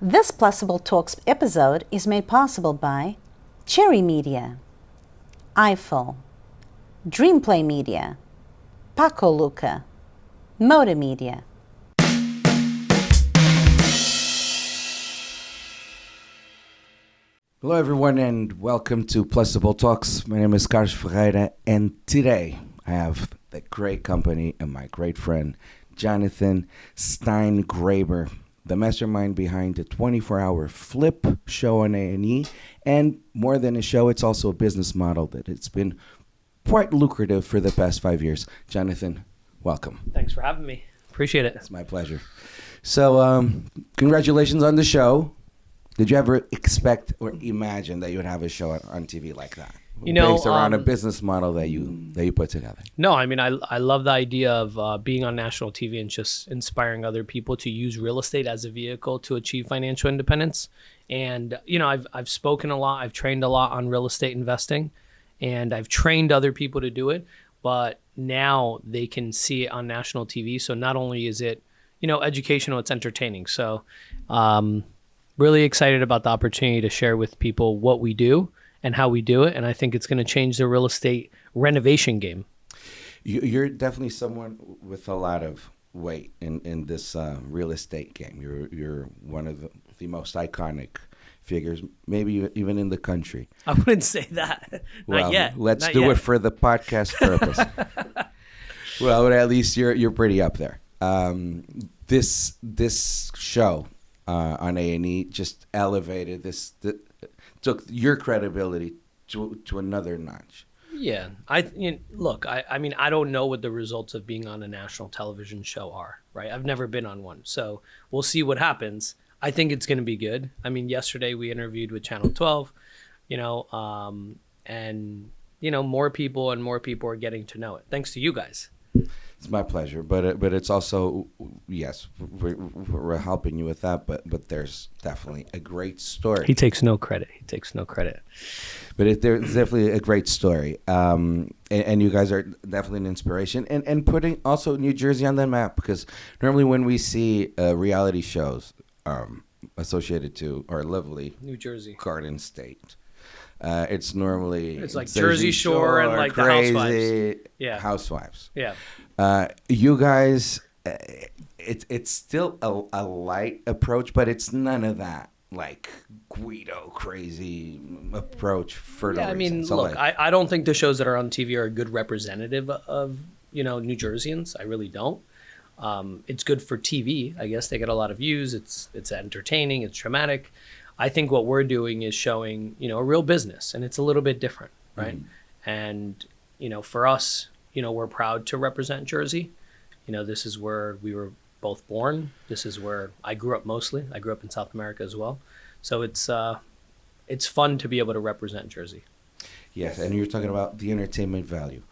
This Plusable Talks episode is made possible by Cherry Media, Eiffel, Dreamplay Media, Paco Luca, Moda Media. Hello everyone and welcome to Plusable Talks. My name is Carlos Ferreira and today I have the great company and my great friend Jon Steingraber, the mastermind behind the 24-hour flip show on A&E, and more than a show, it's also a business model that it's been quite lucrative for the past 5 years. Jonathan, welcome. Thanks for having me. Appreciate it. It's my pleasure. So congratulations on the show. Did you ever expect or imagine that you would have a show on TV like that? Based around a business model that you put together. No, I mean, I love the idea of being on national TV and just inspiring other people to use real estate as a vehicle to achieve financial independence. And, you know, I've spoken a lot. I've trained a lot on real estate investing, and I've trained other people to do it. But now they can see it on national TV. So not only is it, you know, educational, it's entertaining. So really excited about the opportunity to share with people what we do and how we do it. And I think it's going to change the real estate renovation game. You're definitely someone with a lot of weight in this real estate game. You're one of the most iconic figures, maybe even in the country. I wouldn't say that. Not yet. Let's Not do yet. it for the podcast purpose. Well, but at least you're pretty up there. This show on A&E just elevated took your credibility to another notch. Yeah. I mean, I don't know what the results of being on a national television show are, right? I've never been on one. So we'll see what happens. I think it's going to be good. I mean, yesterday we interviewed with Channel 12, and, you know, more people are getting to know it. Thanks to you guys. It's my pleasure, but it's also, yes, we're helping you with that, but there's definitely a great story. He takes no credit. But there's definitely a great story, and you guys are definitely an inspiration, and putting also New Jersey on the map, because normally when we see reality shows associated to our lovely New Jersey Garden State, it's normally it's like Jersey Shore and like crazy the Housewives. Yeah. Housewives. Yeah. You guys, it's still a light approach, but it's none of that like Guido crazy approach for no reason. I mean, So, look, I don't think the shows that are on TV are a good representative of, you know, New Jerseyans. I really don't. It's good for TV. I guess they get a lot of views. It's entertaining. It's dramatic. I think what we're doing is showing, you know, a real business, and it's a little bit different, right? Mm-hmm. And, you know, for us, you know, we're proud to represent Jersey. You know, this is where we were both born. This is where I grew up mostly. I grew up in South America as well. So it's fun to be able to represent Jersey. Yes, and you're talking about the entertainment value.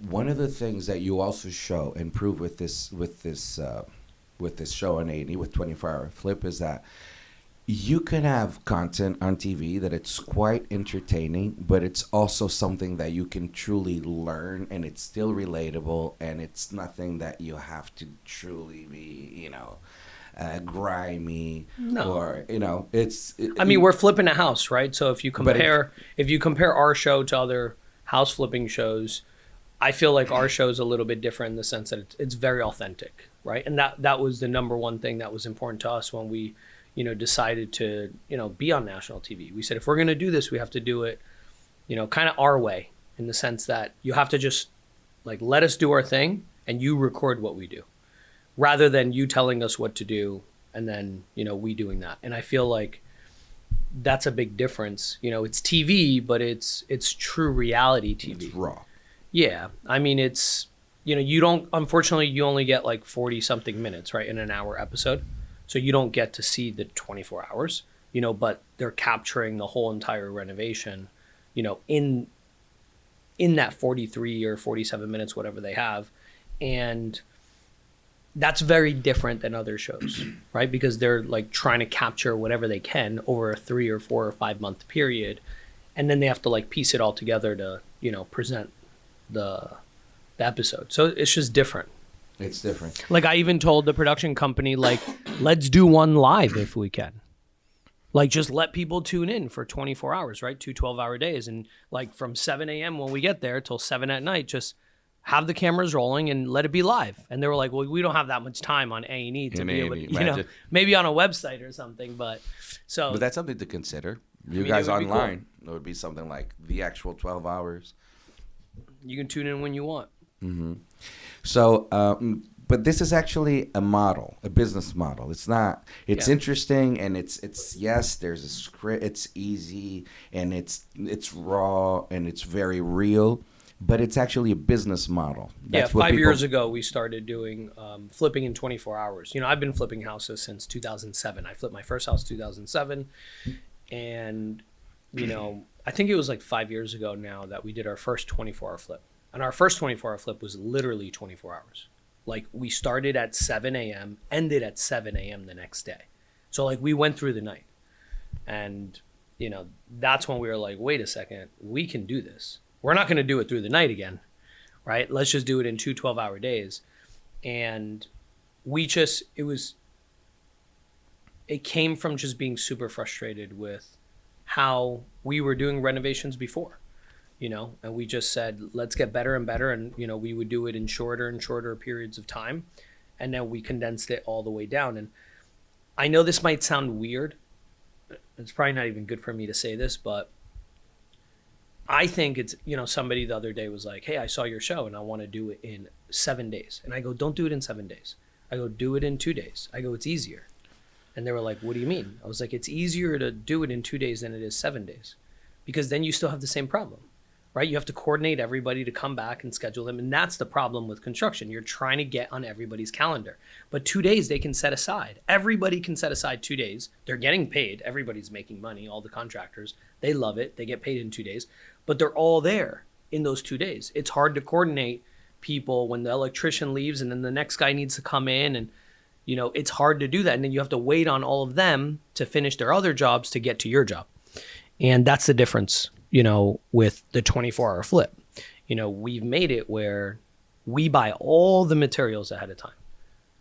One of the things that you also show and prove with this show on A&E with 24-hour flip is that you can have content on TV that it's quite entertaining, but it's also something that you can truly learn, and it's still relatable, and it's nothing that you have to truly be, you know, grimy. No. Or, you know, I mean, we're flipping a house, right? So if you compare our show to other house flipping shows, I feel like our show is a little bit different in the sense that it's very authentic, right? And that was the number one thing that was important to us when we, you know, decided to, you know, be on national TV. We said, if we're going to do this, we have to do it, you know, kind of our way, in the sense that you have to just like let us do our thing and you record what we do, rather than you telling us what to do and then, you know, we doing that. And I feel like that's a big difference. You know, it's TV, but it's true reality TV. It's raw. Yeah. I mean, it's, you know, unfortunately, you only get like 40 something minutes, right, in an hour episode. So you don't get to see the 24 hours, you know, but they're capturing the whole entire renovation, you know, in that 43 or 47 minutes, whatever they have. And that's very different than other shows, right? Because they're like trying to capture whatever they can over a 3 or 4 or 5 month period. And then they have to like piece it all together to, you know, present the episode. So it's just different. It's different. Like I even told the production company, like, let's do one live if we can. Like just let people tune in for 24 hours, right? 2 12-hour days. And like from 7 a.m. when we get there till 7 at night, just have the cameras rolling and let it be live. And they were like, well, we don't have that much time on A&E to be able to, you know, maybe on a website or something. But that's something to consider. You guys online, it would be something like the actual 12 hours. You can tune in when you want. Mm-hmm. So, but this is actually a model, a business model. It's not. It's interesting, and it's yes. There's a script. It's easy, and it's raw, and it's very real. But it's actually a business model. That's 5 years ago, we started doing flipping in 24 hours. You know, I've been flipping houses since 2007. I flipped my first house 2007, and you know, I think it was like 5 years ago now that we did our first 24-hour flip. And our first 24-hour flip was literally 24 hours. Like we started at 7 a.m., ended at 7 a.m. the next day. So like we went through the night. And, you know, that's when we were like, wait a second, we can do this. We're not going to do it through the night again, right? Let's just do it in 2 12-hour days. And it came from just being super frustrated with how we were doing renovations before. You know, and we just said, let's get better and better. And, you know, we would do it in shorter and shorter periods of time. And then we condensed it all the way down. And I know this might sound weird. It's probably not even good for me to say this, but I think it's, you know, somebody the other day was like, hey, I saw your show and I want to do it in 7 days. And I go, don't do it in 7 days. I go, do it in 2 days. I go, it's easier. And they were like, what do you mean? I was like, it's easier to do it in 2 days than it is 7 days. Because then you still have the same problem. Right? You have to coordinate everybody to come back and schedule them. And that's the problem with construction. You're trying to get on everybody's calendar. But 2 days they can set aside. Everybody can set aside 2 days. They're getting paid. Everybody's making money. All the contractors, they love it. They get paid in 2 days. But they're all there in those 2 days. It's hard to coordinate people when the electrician leaves and then the next guy needs to come in. And, you know, it's hard to do that. And then you have to wait on all of them to finish their other jobs to get to your job. And that's the difference, you know, with the 24-hour flip. You know, we've made it where we buy all the materials ahead of time.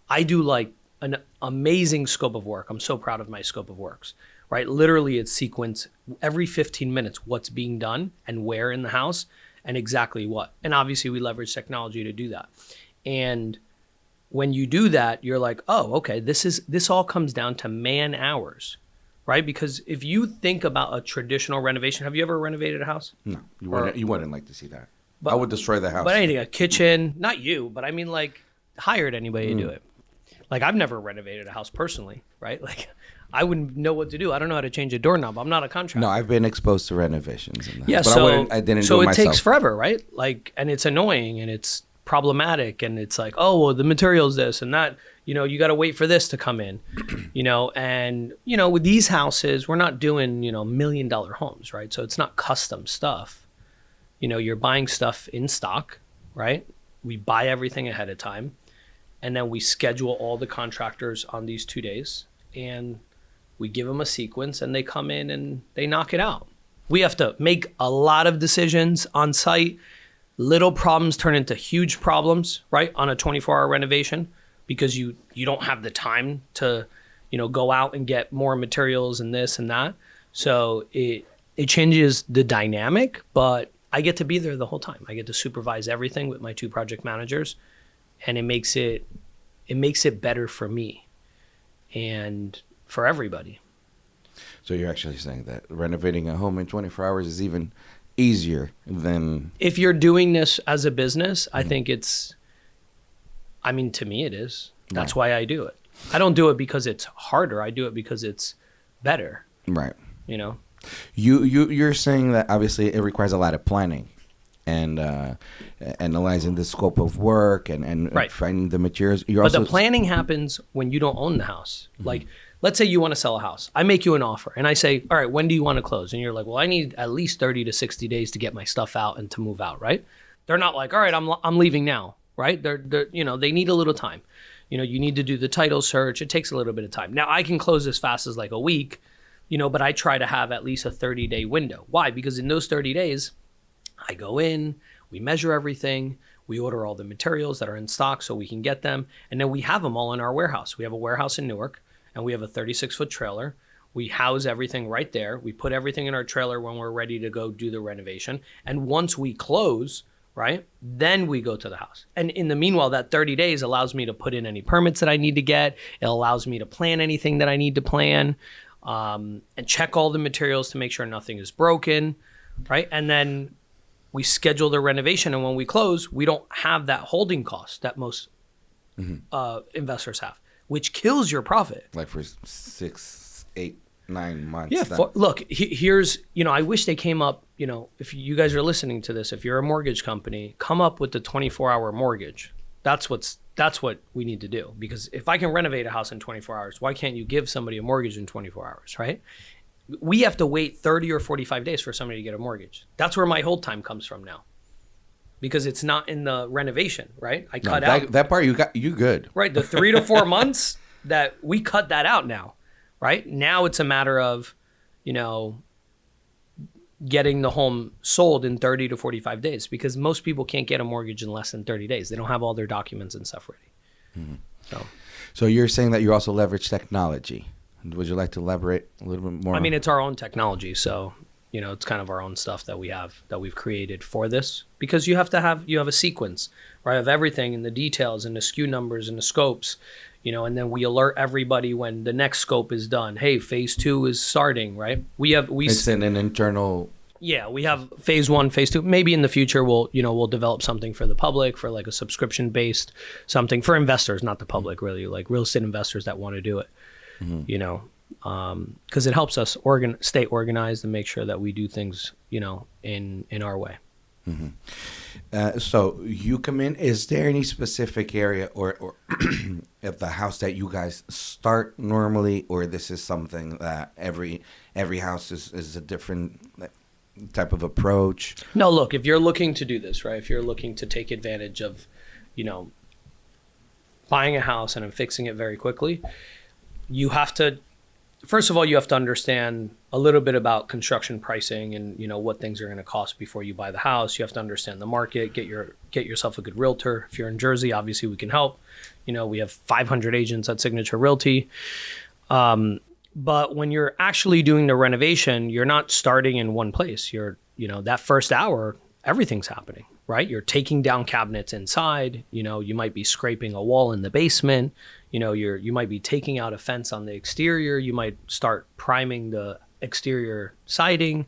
I do like an amazing scope of work. I'm so proud of my scope of works, right? Literally it's sequence every 15 minutes, what's being done and where in the house and exactly what. And obviously we leverage technology to do that. And when you do that, you're like, oh, okay, this all comes down to man hours. Right? Because if you think about a traditional renovation, have you ever renovated a house? No, you wouldn't like to see that. But, I would destroy the house. But anything, a kitchen, not you, but I mean like hired anybody to do it. Like I've never renovated a house personally, right? Like I wouldn't know what to do. I don't know how to change a doorknob. I'm not a contractor. No, I've been exposed to renovations. Yeah, but I didn't do it myself. So it takes forever, right? Like, and it's annoying and it's problematic and it's like, oh, well, the material's this and that. You know, you got to wait for this to come in, you know, and, you know, with these houses, we're not doing, you know, $1 million homes, right? So it's not custom stuff. You know, you're buying stuff in stock, right? We buy everything ahead of time and then we schedule all the contractors on these 2 days and we give them a sequence and they come in and they knock it out. We have to make a lot of decisions on site. Little problems turn into huge problems, right? On a 24-hour renovation. Because you don't have the time to, you know, go out and get more materials and this and that. So it changes the dynamic, but I get to be there the whole time. I get to supervise everything with my 2 project managers, and it makes it better for me and for everybody. So you're actually saying that renovating a home in 24 hours is even easier than... If you're doing this as a business, I think I mean, to me it is. That's why I do it. I don't do it because it's harder. I do it because it's better. Right. You know? You're saying that obviously it requires a lot of planning and analyzing the scope of work and finding the materials. But the planning happens when you don't own the house. Mm-hmm. Like, let's say you want to sell a house. I make you an offer and I say, all right, when do you want to close? And you're like, well, I need at least 30 to 60 days to get my stuff out and to move out, right? They're not like, all right, I'm leaving now. Right? They're, you know, they need a little time. You know, you need to do the title search. It takes a little bit of time. Now I can close as fast as like a week, you know, but I try to have at least a 30-day window. Why? Because in those 30 days, I go in, we measure everything, We order all the materials that are in stock so we can get them. And then we have them all in our warehouse. We have a warehouse in Newark, and we have a 36-foot trailer. We house everything right there. We put everything in our trailer when we're ready to go do the renovation. And once we close, right, then we go to the house. And in the meanwhile, that 30 days allows me to put in any permits that I need to get. It allows me to plan anything that I need to plan, and check all the materials to make sure nothing is broken, right? And then we schedule the renovation. And when we close, we don't have that holding cost that most investors have, which kills your profit. Like for 6, 8, 9 months. Yeah. Look, here's, I wish they came up, if you guys are listening to this, if you're a mortgage company, come up with the 24-hour mortgage. That's what we need to do. Because if I can renovate a house in 24 hours, why can't you give somebody a mortgage in 24 hours, right? We have to wait 30 or 45 days for somebody to get a mortgage. That's where my hold time comes from now. Because it's not in the renovation, right? I cut out that part. You good, right? The 3 to 4 months that we cut that out now, right? Now it's a matter of, getting the home sold in 30 to 45 days, because most people can't get a mortgage in less than 30 days. They don't have all their documents and stuff ready. So you're saying that you also leverage technology. Would you like to elaborate a little bit more? I mean, it's our own technology, so it's kind of our own stuff that we've created for this, because you have a sequence, right, of everything, and the details and the SKU numbers and the scopes, and then we alert everybody when the next scope is done. Hey, phase 2 is starting, right? It's in an internal. Yeah, we have phase 1, phase 2. Maybe in the future we'll develop something for the public, for like a subscription based something for investors, not the public, really, like real estate investors that want to do it. Because it helps us stay organized and make sure that we do things, in our way. So you come in. Is there any specific area or of the house that you guys start normally, or this is something that every house is a different type of approach? No, look, if you're looking to do this, right, if you're looking to take advantage of, buying a house and fixing it very quickly, you have to, first of all, you have to understand a little bit about construction pricing and, what things are going to cost before you buy the house. You have to understand the market, get yourself a good realtor. If you're in Jersey, obviously we can help. We have 500 agents at Signature Realty. But when you're actually doing the renovation, you're not starting in one place. You're, that first hour, everything's happening, right? You're taking down cabinets inside. You might be scraping a wall in the basement. You might be taking out a fence on the exterior. You might start priming the exterior siding.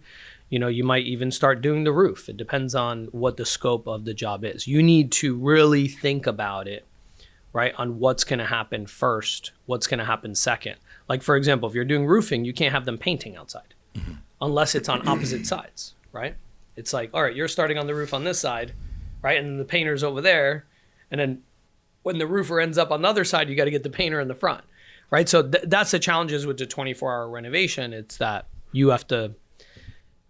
You might even start doing the roof. It depends on what the scope of the job is. You need to really think about it, right, on what's going to happen first, what's going to happen second. Like, for example, if you're doing roofing, you can't have them painting outside unless it's on opposite sides, right? It's like, all right, you're starting on the roof on this side, right? And then the painter's over there. And then when the roofer ends up on the other side, you got to get the painter in the front, right? So that's the challenges with the 24-hour renovation. It's that you have to,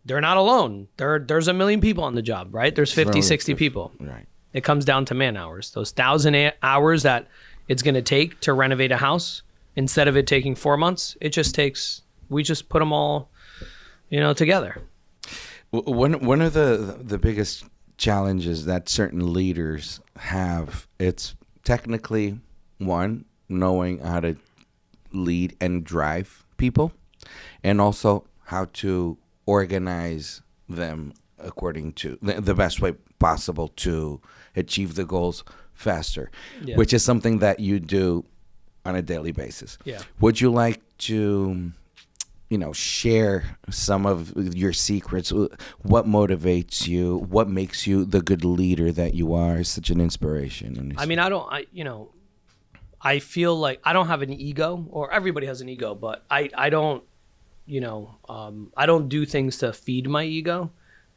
they're not alone. There's a million people on the job, right? There's 50, 60 people. Right. It comes down to man hours. Those 1,000 hours that it's going to take to renovate a house, instead of it taking 4 months, we just put them all, together. One of the biggest challenges that certain leaders have, it's technically, one, knowing how to lead and drive people, and also how to organize them according to the best way possible to achieve the goals faster, which is something that you do on a daily basis. Yeah. Would you like to, share some of your secrets? What motivates you? What makes you the good leader that you are? Such an inspiration. I mean, I feel like I don't have an ego, or everybody has an ego, but I don't, I don't do things to feed my ego.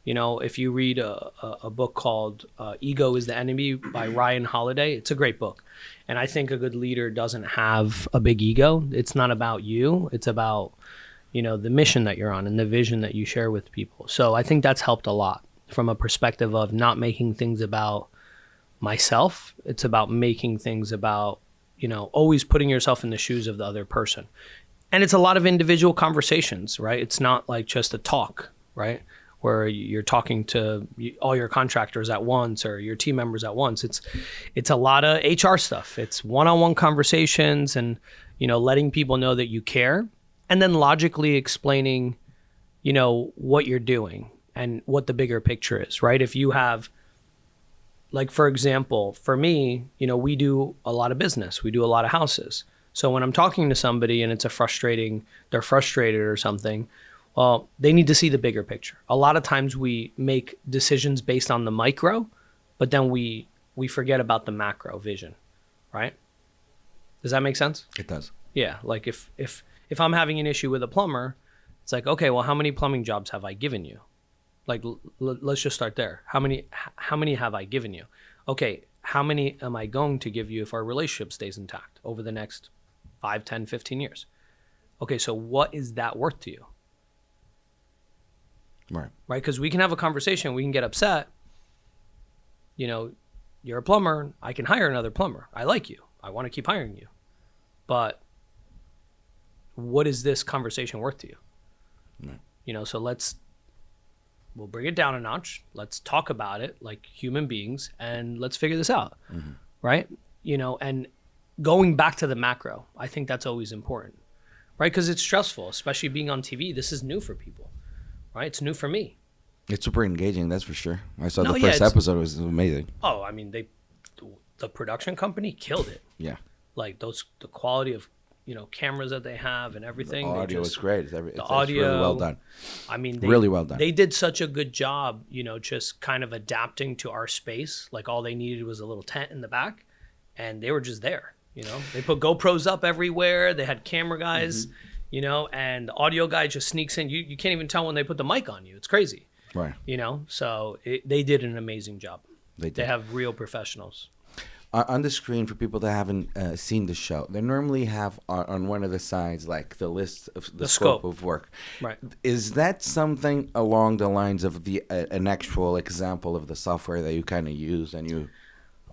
If you read a book called Ego is the Enemy by Ryan Holiday, it's a great book. And I think a good leader doesn't have a big ego. It's not about you. It's about, the mission that you're on and the vision that you share with people. So I think that's helped a lot from a perspective of not making things about myself. It's about making things about, always putting yourself in the shoes of the other person. And it's a lot of individual conversations, right? It's not like just a talk, right? where you're talking to all your contractors at once or your team members at once. It's a lot of HR stuff. It's one-on-one conversations and, letting people know that you care, and then logically explaining, what you're doing and what the bigger picture is, right? If you have, like, for example, for me, we do a lot of business. We do a lot of houses. So when I'm talking to somebody and they're frustrated or something, well, they need to see the bigger picture. A lot of times we make decisions based on the micro, but then we forget about the macro vision, right? Does that make sense? It does. Yeah. Like if I'm having an issue with a plumber, it's like, okay, well, how many plumbing jobs have I given you? Like, let's just start there. How many have I given you? Okay, how many am I going to give you if our relationship stays intact over the next 5, 10, 15 years? Okay, so what is that worth to you? Right. Right? Because we can have a conversation, we can get upset. You're a plumber, I can hire another plumber. I like you. I want to keep hiring you. But what is this conversation worth to you? Right. So we'll bring it down a notch. Let's talk about it like human beings and let's figure this out. Mm-hmm. Right? And going back to the macro, I think that's always important, right? Because it's stressful, especially being on TV. This is new for people, right? It's new for me. It's super engaging, that's for sure. I saw the first episode. It was amazing. Oh, I mean, the production company killed it. Yeah. Like the quality of, cameras that they have and everything. The audio is great. It's audio, really well done. I mean, really well done. They did such a good job, just kind of adapting to our space. Like all they needed was a little tent in the back and they were just there. They put GoPros up everywhere. They had camera guys, and the audio guy just sneaks in. You can't even tell when they put the mic on you. It's crazy. Right. So they did an amazing job. They have real professionals. On the screen, for people that haven't seen the show, they normally have on one of the sides like the list of the scope of work. Right. Is that something along the lines of an actual example of the software that you kind of use and you?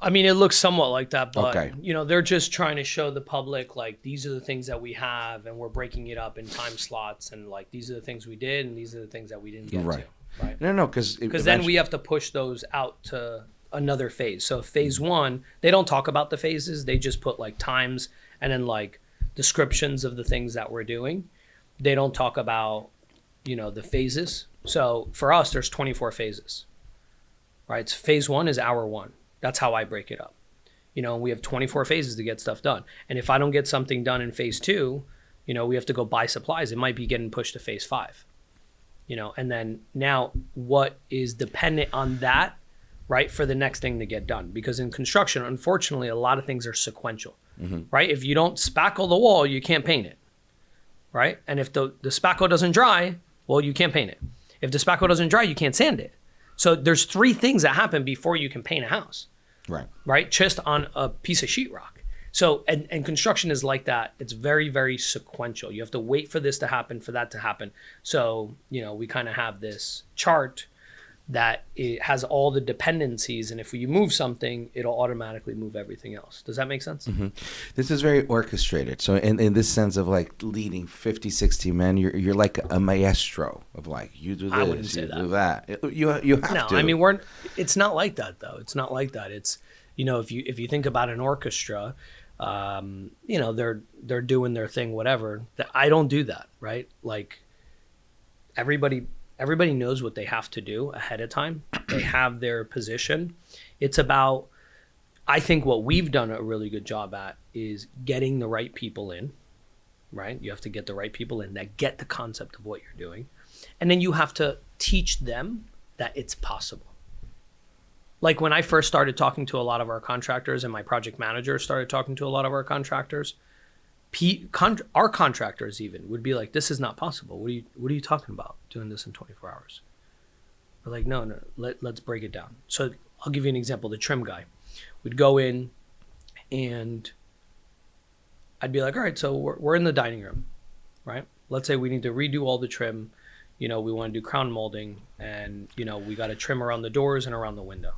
I mean, it looks somewhat like that, but okay. They're just trying to show the public like these are the things that we have, and we're breaking it up in time slots, and like these are the things we did, and these are the things that we didn't get to. Right. No, because then we have to push those out to another phase. So phase 1, they don't talk about the phases. They just put like times and then like descriptions of the things that we're doing. They don't talk about, the phases. So for us, there's 24 phases, right? So phase 1 is hour 1. That's how I break it up. We have 24 phases to get stuff done. And if I don't get something done in phase 2, we have to go buy supplies. It might be getting pushed to phase 5, and then now what is dependent on that, right, for the next thing to get done. Because in construction, unfortunately, a lot of things are sequential, right? If you don't spackle the wall, you can't paint it, right? And if the spackle doesn't dry, well, you can't paint it. If the spackle doesn't dry, you can't sand it. So there's 3 things that happen before you can paint a house, right? Just on a piece of sheetrock. So, and construction is like that. It's very, very sequential. You have to wait for this to happen, for that to happen. So, we kind of have this chart that it has all the dependencies, and if you move something, it'll automatically move everything else. Does that make sense? Mm-hmm. This is very orchestrated. So in this sense of like leading 50, 60 men, you're like a maestro of like, you do this, you do that. You have to. No, I mean, it's not like that though. It's not like that. It's, if you think about an orchestra, they're doing their thing, whatever. I don't do that, right? Like everybody knows what they have to do ahead of time. They have their position. It's about, I think what we've done a really good job at is getting the right people in, right? You have to get the right people in that get the concept of what you're doing. And then you have to teach them that it's possible. Like when I first started talking to a lot of our contractors and my project manager started talking to a lot of our contractors, our contractors even would be like, this is not possible. What are you talking about doing this in 24 hours? We're like, no, let's break it down. So I'll give you an example. The trim guy would go in and I'd be like, all right, so we're in the dining room, right? Let's say we need to redo all the trim. We want to do crown molding and, we got to trim around the doors and around the window.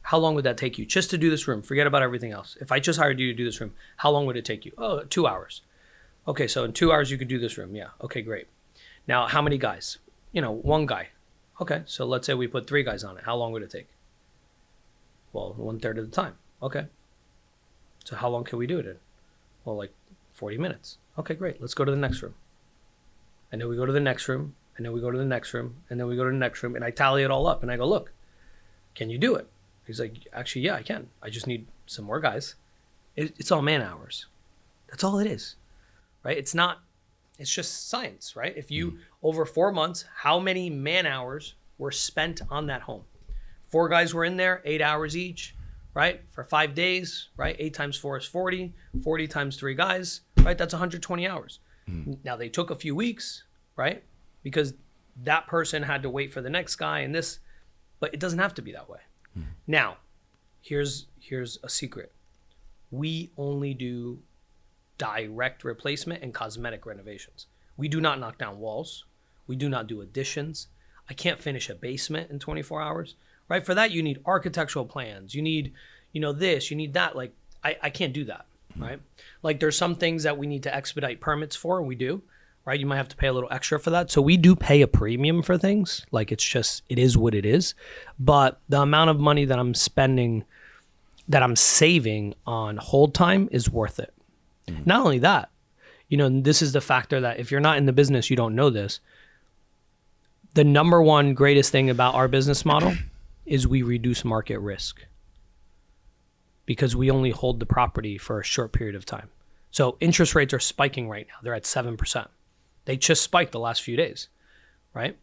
How long would that take you just to do this room? Forget about everything else. If I just hired you to do this room, how long would it take you? Oh, 2 hours. Okay, so in 2 hours you could do this room. Yeah, okay, great. Now, how many guys? 1 guy. Okay, so let's say we put 3 guys on it. How long would it take? Well, 1/3 of the time. Okay. So how long can we do it in? Well, like 40 minutes. Okay, great. Let's go to the next room. And then we go to the next room, and then we go to the next room, and then we go to the next room, and I tally it all up, and I go, look, can you do it? He's like, actually, yeah, I can. I just need some more guys. It's all man hours. That's all it is, right? It's just science, right? If you, over 4 months, how many man hours were spent on that home? 4 guys were in there, 8 hours each, right? For 5 days, right? 8 times 4 is 40. 40 times 3 guys, right? That's 120 hours. Now they took a few weeks, right? Because that person had to wait for the next guy and this, but it doesn't have to be that way. Now, here's a secret. We only do direct replacement and cosmetic renovations. We do not knock down walls. We do not do additions. I can't finish a basement in 24 hours, right? For that, you need architectural plans. You need, this, you need that. Like, I can't do that, right? Like, there's some things that we need to expedite permits for, and we do, right? You might have to pay a little extra for that. So we do pay a premium for things. Like, it is what it is. But the amount of money that I'm spending, that I'm saving on hold time is worth it. Not only that, this is the factor that if you're not in the business, you don't know this. The number one greatest thing about our business model is we reduce market risk because we only hold the property for a short period of time. So interest rates are spiking right now. They're at 7%. They just spiked the last few days, right?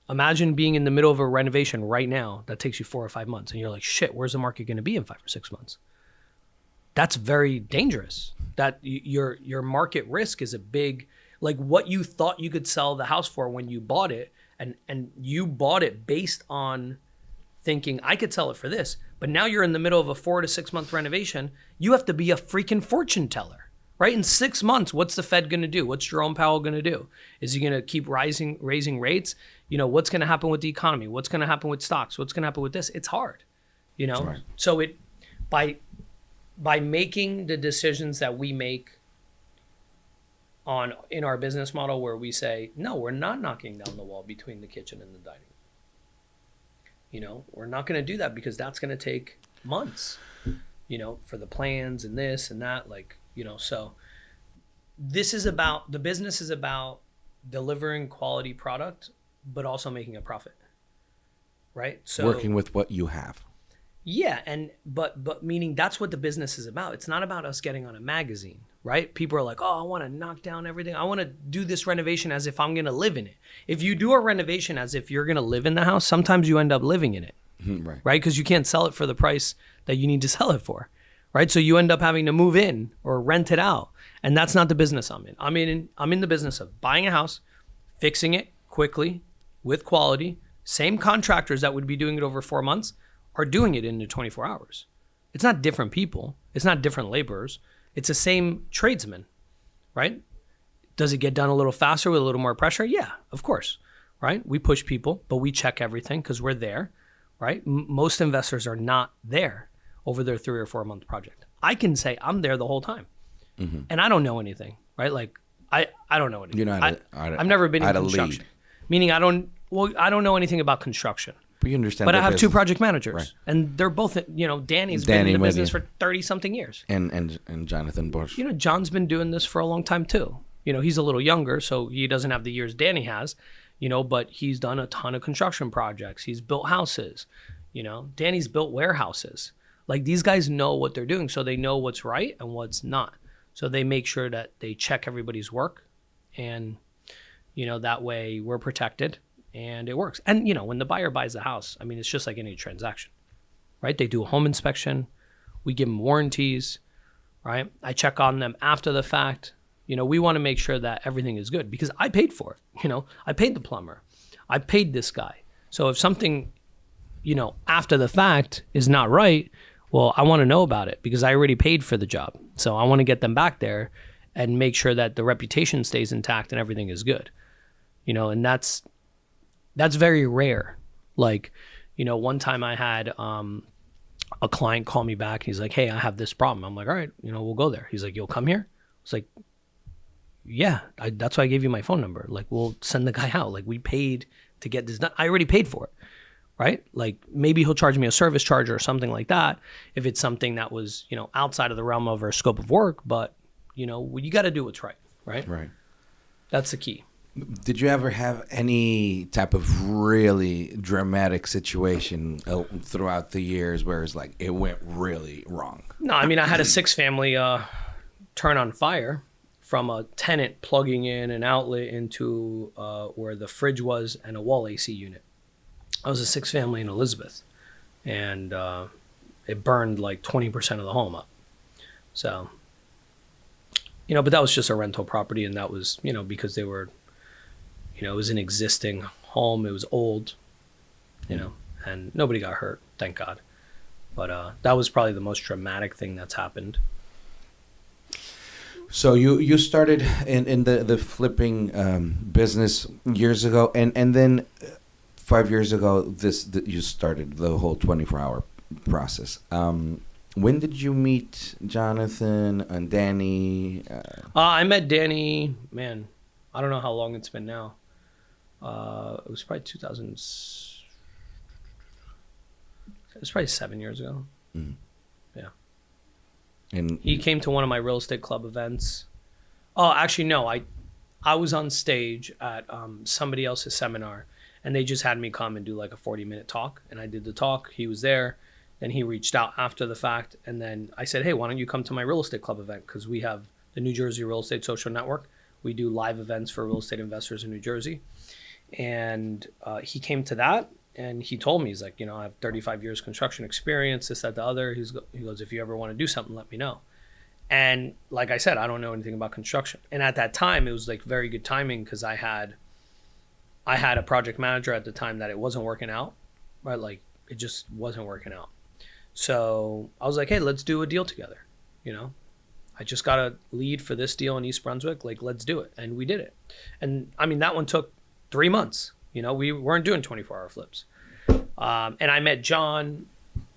Imagine being in the middle of a renovation right now that takes you 4 or 5 months and you're like, shit, where's the market going to be in 5 or 6 months? That's very dangerous. That your market risk is a big, like what you thought you could sell the house for when you bought it, and you bought it based on thinking I could sell it for this, but now you're in the middle of a 4 to 6 month renovation. You have to be a freaking fortune teller, right? In 6 months, what's the Fed going to do? What's Jerome Powell going to do? Is he going to keep raising rates? What's going to happen with the economy? What's going to happen with stocks? What's going to happen with this? It's hard, Right. So by making the decisions that we make in our business model, where we say, no, we're not knocking down the wall between the kitchen and the dining. We're not going to do that because that's going to take months, for the plans and this and that, so the business is about delivering quality product, but also making a profit, right? So working with what you have. Yeah, but meaning that's what the business is about. It's not about us getting on a magazine, right? People are like, oh, I want to knock down everything. I want to do this renovation as if I'm going to live in it. If you do a renovation as if you're going to live in the house, sometimes you end up living in it, right? Because you can't sell it for the price that you need to sell it for, right? So you end up having to move in or rent it out. And that's not the business I'm in. I'm in the business of buying a house, fixing it quickly with quality. Same contractors that would be doing it over 4 months are doing it in the 24 hours. It's not different people. It's not different laborers. It's the same tradesman, right? Does it get done a little faster with a little more pressure? Yeah, of course, right? We push people, but we check everything because we're there, right? Most investors are not there over their 3 or 4 month project. I can say I'm there the whole time, and I don't know anything, right? Like I don't know anything. I've never been in construction, meaning I don't know anything about construction. But you understand. But I have 2 project managers, right. And they're both, Danny's been in the business for 30 something years. And Jonathan Bush. John's been doing this for a long time too. He's a little younger, so he doesn't have the years Danny has, but he's done a ton of construction projects. He's built houses, Danny's built warehouses. Like, these guys know what they're doing, so they know what's right and what's not. So they make sure that they check everybody's work, and, that way we're protected. And it works. And, when the buyer buys the house, it's just like any transaction, right? They do a home inspection. We give them warranties, right? I check on them after the fact. We want to make sure that everything is good because I paid for it. I paid the plumber. I paid this guy. So if something, after the fact is not right, well, I want to know about it because I already paid for the job. So I want to get them back there and make sure that the reputation stays intact and everything is good, and that's very rare. Like, one time I had a client call me back. He's like, hey, I have this problem. I'm like, all right, we'll go there. He's like, you'll come here? I was like, yeah, that's why I gave you my phone number. Like, we'll send the guy out. Like, we paid to get this done. I already paid for it, right? Like maybe he'll charge me a service charge or something like that if it's something that was, you know, outside of the realm of our scope of work. But, you know, you got to do what's right, right? Right. That's the key. Did you ever have any type of really dramatic situation throughout the years where it's like it went really wrong? No, I mean, I had a 6-family turn on fire from a tenant plugging in an outlet into where the fridge was and a wall AC unit. I was a 6-family in Elizabeth, and it burned like 20% of the home up. So, you know, but that was just a rental property, and that was, you know, because they were, you know, it was an existing home. It was old, you know, and nobody got hurt, thank God. But that was probably the most traumatic thing that's happened. So you started in the flipping business years ago, and then 5 years ago you started the whole 24-hour process. When did you meet Jonathan and Danny? I met Danny, man, I don't know how long it's been now. It was probably 2000. It was probably 7 years ago. Mm. Yeah. And he came to one of my real estate club events. Oh, actually, no. I was on stage at somebody else's seminar, and they just had me come and do like a 40-minute talk. And I did the talk. He was there. Then he reached out after the fact. And then I said, hey, why don't you come to my real estate club event? Because we have the New Jersey Real Estate Social Network. We do live events for real estate investors in New Jersey. And he came to that. And he told me, he's like, you know, I have 35 years construction experience, this, that, the other. He goes, if you ever want to do something, let me know. And like I said, I don't know anything about construction. And at that time, it was like very good timing because I had a project manager at the time that it wasn't working out, right? Like it just wasn't working out. So I was like, hey, let's do a deal together. You know, I just got a lead for this deal in East Brunswick. Like, let's do it. And we did it. And I mean, that one took 3 months. You know, we weren't doing 24-hour flips. And I met John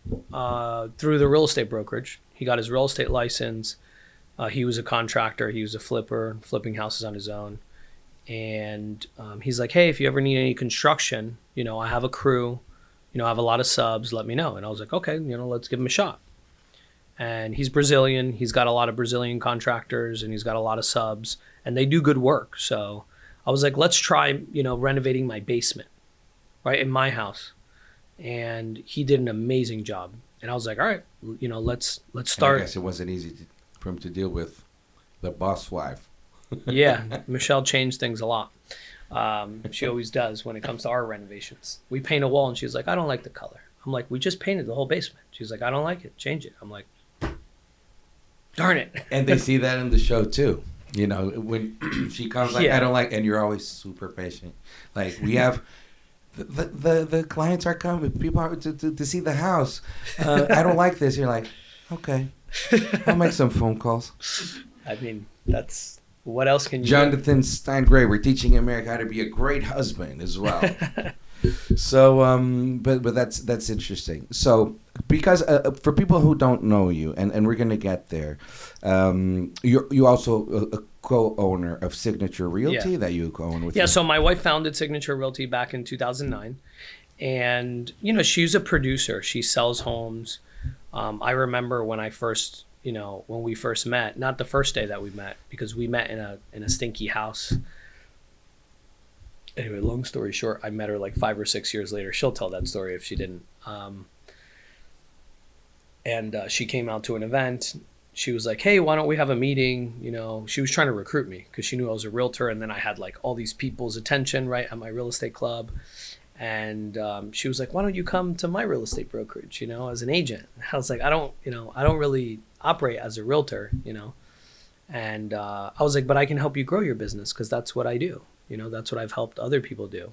through the real estate brokerage. He got his real estate license. He was a contractor. He was a flipper, flipping houses on his own. And he's like, hey, if you ever need any construction, you know, I have a crew. You know, I have a lot of subs. Let me know. And I was like, okay, you know, let's give him a shot. And he's Brazilian. He's got a lot of Brazilian contractors, and he's got a lot of subs. And they do good work. So I was like, let's try, you know, renovating my basement, right, in my house. And he did an amazing job. And I was like, all right, you know, let's start. I guess it wasn't easy for him to deal with the boss wife. Yeah, Michelle changed things a lot. She always does when it comes to our renovations. We paint a wall, and she's like, I don't like the color. I'm like, we just painted the whole basement. She's like, I don't like it. Change it. I'm like, darn it. And they see that in the show, too. You know, when she comes like, I don't like, and you're always super patient. Like, we have, the clients are coming, people are to see the house. I don't like this. You're like, okay, I'll make some phone calls. I mean, that's, what else can you Jonathan Steingraber teaching America how to be a great husband as well. So, but that's interesting. So, because for people who don't know you, and we're gonna get there, you also a co-owner of Signature Realty that you co-own with. Yeah. So my wife founded Signature Realty back in 2009, and you know she's a producer. She sells homes. I remember when I first, you know, when we first met. Not the first day that we met, because we met in a stinky house. Anyway, long story short, I met her like 5 or 6 years later. She'll tell that story if she didn't. And she came out to an event. She was like, hey, why don't we have a meeting? You know, she was trying to recruit me because she knew I was a realtor. And then I had like all these people's attention, right, at my real estate club. And she was like, why don't you come to my real estate brokerage, you know, as an agent? I was like, I don't really operate as a realtor, you know. And I was like, but I can help you grow your business because that's what I do. You know, that's what I've helped other people do.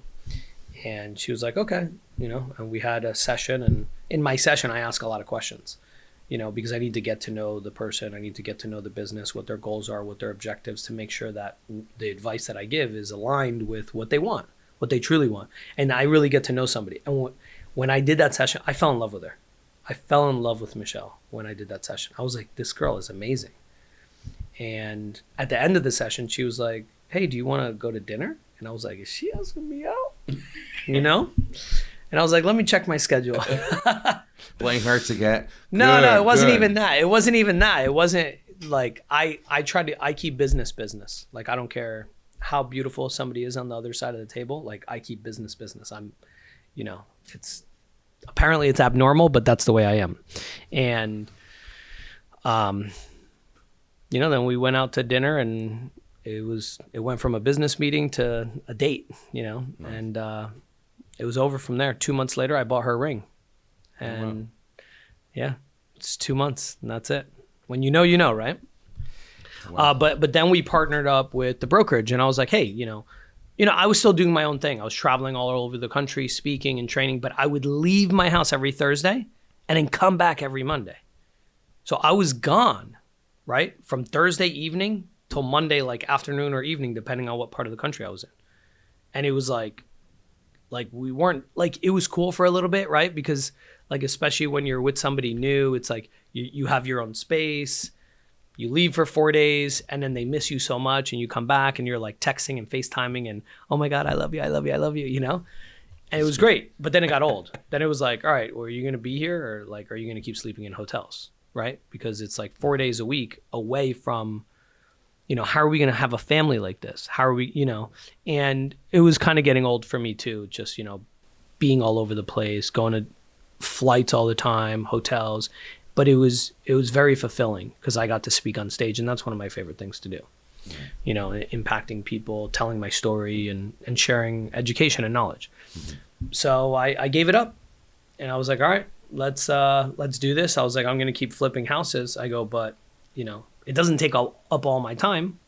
And she was like, okay, you know, and we had a session. And in my session, I ask a lot of questions, you know, because I need to get to know the person. I need to get to know the business, what their goals are, what their objectives, to make sure that the advice that I give is aligned with what they want, what they truly want. And I really get to know somebody. And when I did that session, I fell in love with her. I fell in love with Michelle when I did that session. I was like, this girl is amazing. And at the end of the session, she was like, hey, do you want to go to dinner? And I was like, is she asking me out? you know? And I was like, let me check my schedule. Playing hard to get. No, Good, it wasn't good. even that. It wasn't even that. It wasn't like I keep business. Like, I don't care how beautiful somebody is on the other side of the table. Like, I keep business. I'm, you know, apparently it's abnormal, but that's the way I am. And, you know, then we went out to dinner, and it went from a business meeting to a date, you know, Nice. and it was over from there. 2 months later, I bought her a ring. And yeah, it's 2 months, and that's it. When you know, right? Wow. But then we partnered up with the brokerage, and I was like, hey, you know, I was still doing my own thing. I was traveling all over the country, speaking and training, but I would leave my house every Thursday and then come back every Monday. So I was gone, right? From Thursday evening till Monday, like afternoon or evening, depending on what part of the country I was in. And it was like we weren't, like, it was cool for a little bit, right? Because, like, especially when you're with somebody new, it's like you have your own space. You leave for 4 days, and then they miss you so much, and you come back and you're like texting and FaceTiming and, oh my God, I love you, you know? And it was great. But then it got old. Then it was like, all right, well, are you going to be here, or like, are you going to keep sleeping in hotels? Right? Because it's like 4 days a week away from, you know, how are we going to have a family like this? How are we, you know? And it was kind of getting old for me too, just, you know, being all over the place, going to flights all the time, hotels. But it was very fulfilling because I got to speak on stage, and that's one of my favorite things to do. Mm-hmm. You know, impacting people, telling my story, and sharing education and knowledge. Mm-hmm. So I gave it up, and I was like, all right, let's do this. I was like, I'm going to keep flipping houses. I go, but, you know, it doesn't take up all my time,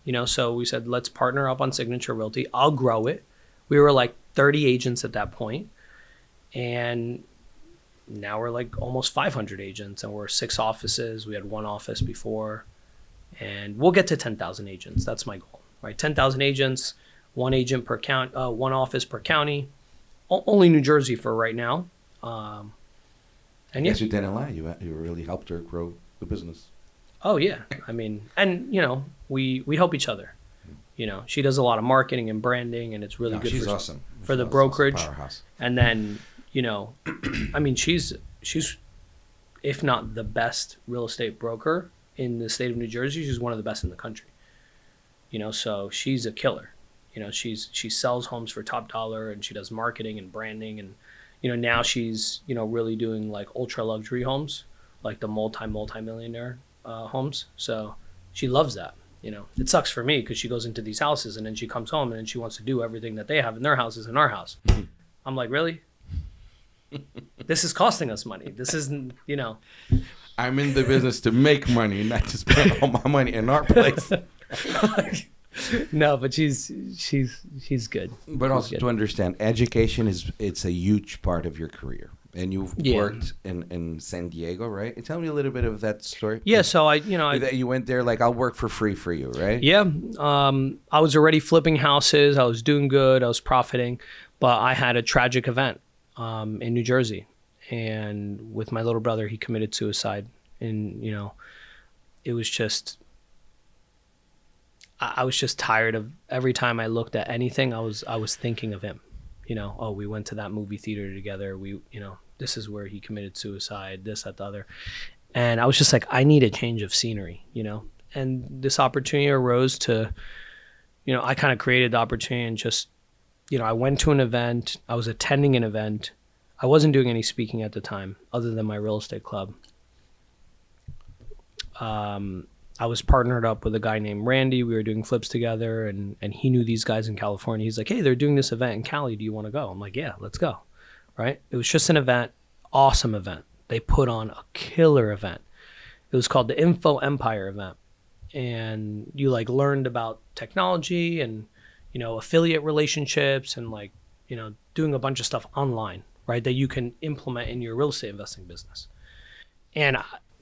you know? So we said, let's partner up on Signature Realty. I'll grow it. We were like 30 agents at that point, and now we're like almost 500 agents, and we're 6 offices. We had 1 office before, and we'll get to 10,000 agents. That's my goal, right? 10,000 agents, 1 agent per count, 1 office per county, only New Jersey for right now. And I guess you didn't lie. You really helped her grow the business. Oh yeah. I mean, and you know, we help each other. You know, she does a lot of marketing and branding, and it's really good. She's awesome. For the brokerage. Powerhouse. And then, you know, I mean, she's if not the best real estate broker in the state of New Jersey, she's one of the best in the country. You know, so she's a killer. You know, she sells homes for top dollar, and she does marketing and branding, and you know, now she's, you know, really doing like ultra luxury homes, like the multi-millionaire homes. So she loves that. You know, it sucks for me because she goes into these houses, and then she comes home, and then she wants to do everything that they have in their houses in our house. I'm like, really? This is costing us money. This isn't, you know. I'm in the business to make money, not to spend all my money in our place. No, but she's good. But also to understand, education it's a huge part of your career. And you've worked in San Diego, right? Tell me a little bit of that story. Yeah, so you went there like, I'll work for free for you, right? Yeah, I was already flipping houses. I was doing good. I was profiting, but I had a tragic event in New Jersey, and with my little brother, he committed suicide, and you know, it was just. I was just tired of every time I looked at anything, I was thinking of him. You know, oh, we went to that movie theater together. We, you know, this is where he committed suicide, this, that, the other. And I was just like, I need a change of scenery, you know? And this opportunity arose to, you know, I kind of created the opportunity, and just, you know, I went to an event. I was attending an event. I wasn't doing any speaking at the time other than my real estate club. I was partnered up with a guy named Randy. We were doing flips together, and he knew these guys in California. He's like, hey, they're doing this event in Cali. Do you want to go? I'm like, yeah, let's go. Right? It was just an event, awesome event. They put on a killer event. It was called the Info Empire event. And you like learned about technology and, you know, affiliate relationships, and like, you know, doing a bunch of stuff online, right? That you can implement in your real estate investing business. And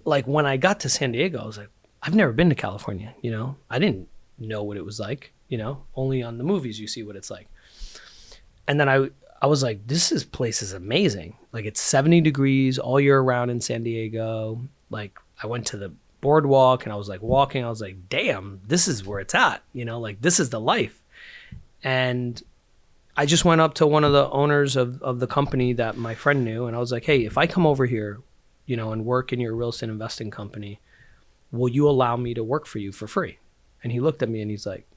like when I got to San Diego, I was like, I've never been to California, you know? I didn't know what it was like, you know? Only on the movies you see what it's like. And then I was like, this place is amazing. Like, it's 70 degrees all year round in San Diego. Like, I went to the boardwalk, and I was like walking. I was like, damn, this is where it's at, you know? Like, this is the life. And I just went up to one of the owners of the company that my friend knew, and I was like, hey, if I come over here, you know, and work in your real estate investing company, will you allow me to work for you for free? And he looked at me and he's like,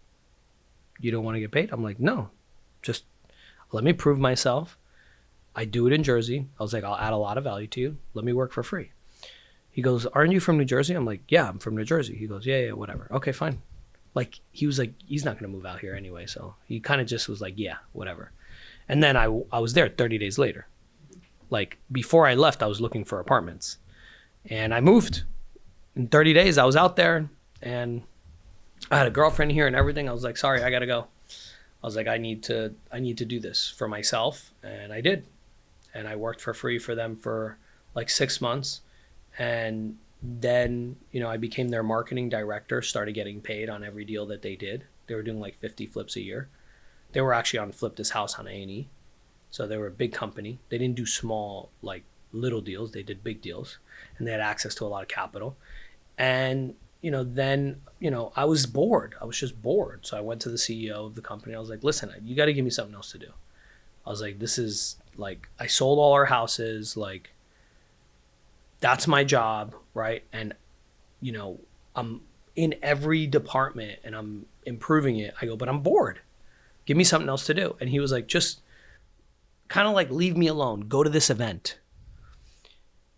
you don't want to get paid? I'm like, no, just let me prove myself. I do it in Jersey. I was like, I'll add a lot of value to you. Let me work for free. He goes, aren't you from New Jersey? I'm like, yeah, I'm from New Jersey. He goes, yeah, whatever. Okay, fine. Like, he was like, he's not going to move out here anyway. So he kind of just was like, yeah, whatever. And then I was there 30 days later. Like, before I left, I was looking for apartments. And I moved. In 30 days, I was out there. And I had a girlfriend here and everything. I was like, sorry, I got to go. I was like, I need to do this for myself. And I did. And I worked for free for them for like 6 months. And then, you know, I became their marketing director, started getting paid on every deal that they did. They were doing like 50 flips a year. They were actually on Flip This House on A&E. So they were a big company. They didn't do small, like little deals. They did big deals. And they had access to a lot of capital. And, you know, then, you know, I was bored. I was just bored. So I went to the CEO of the company. I was like, listen, you got to give me something else to do. I was like, this is like, I sold all our houses. Like, that's my job, right? And, you know, I'm in every department and I'm improving it. I go, but I'm bored. Give me something else to do. And he was like, just kind of like, leave me alone. Go to this event.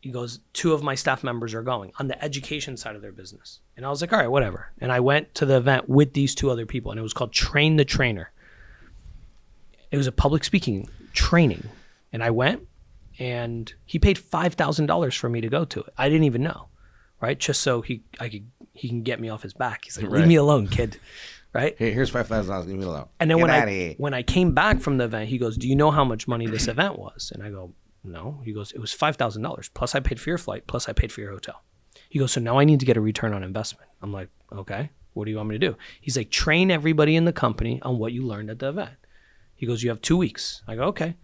He goes, 2 of my staff members are going on the education side of their business. And I was like, all right, whatever. And I went to the event with these 2 other people, and it was called Train the Trainer. It was a public speaking training. And I went, and he paid $5,000 for me to go to it. I didn't even know, right? Just so he can get me off his back. He's like, leave me alone, kid, right? Here's $5,000. Leave me alone. And then when I came back from the event, he goes, do you know how much money this event was? And I go, no. He goes, it was $5,000. Plus I paid for your flight. Plus I paid for your hotel. He goes, so now I need to get a return on investment. I'm like, okay, what do you want me to do? He's like, train everybody in the company on what you learned at the event. He goes, you have 2 weeks. I go, okay.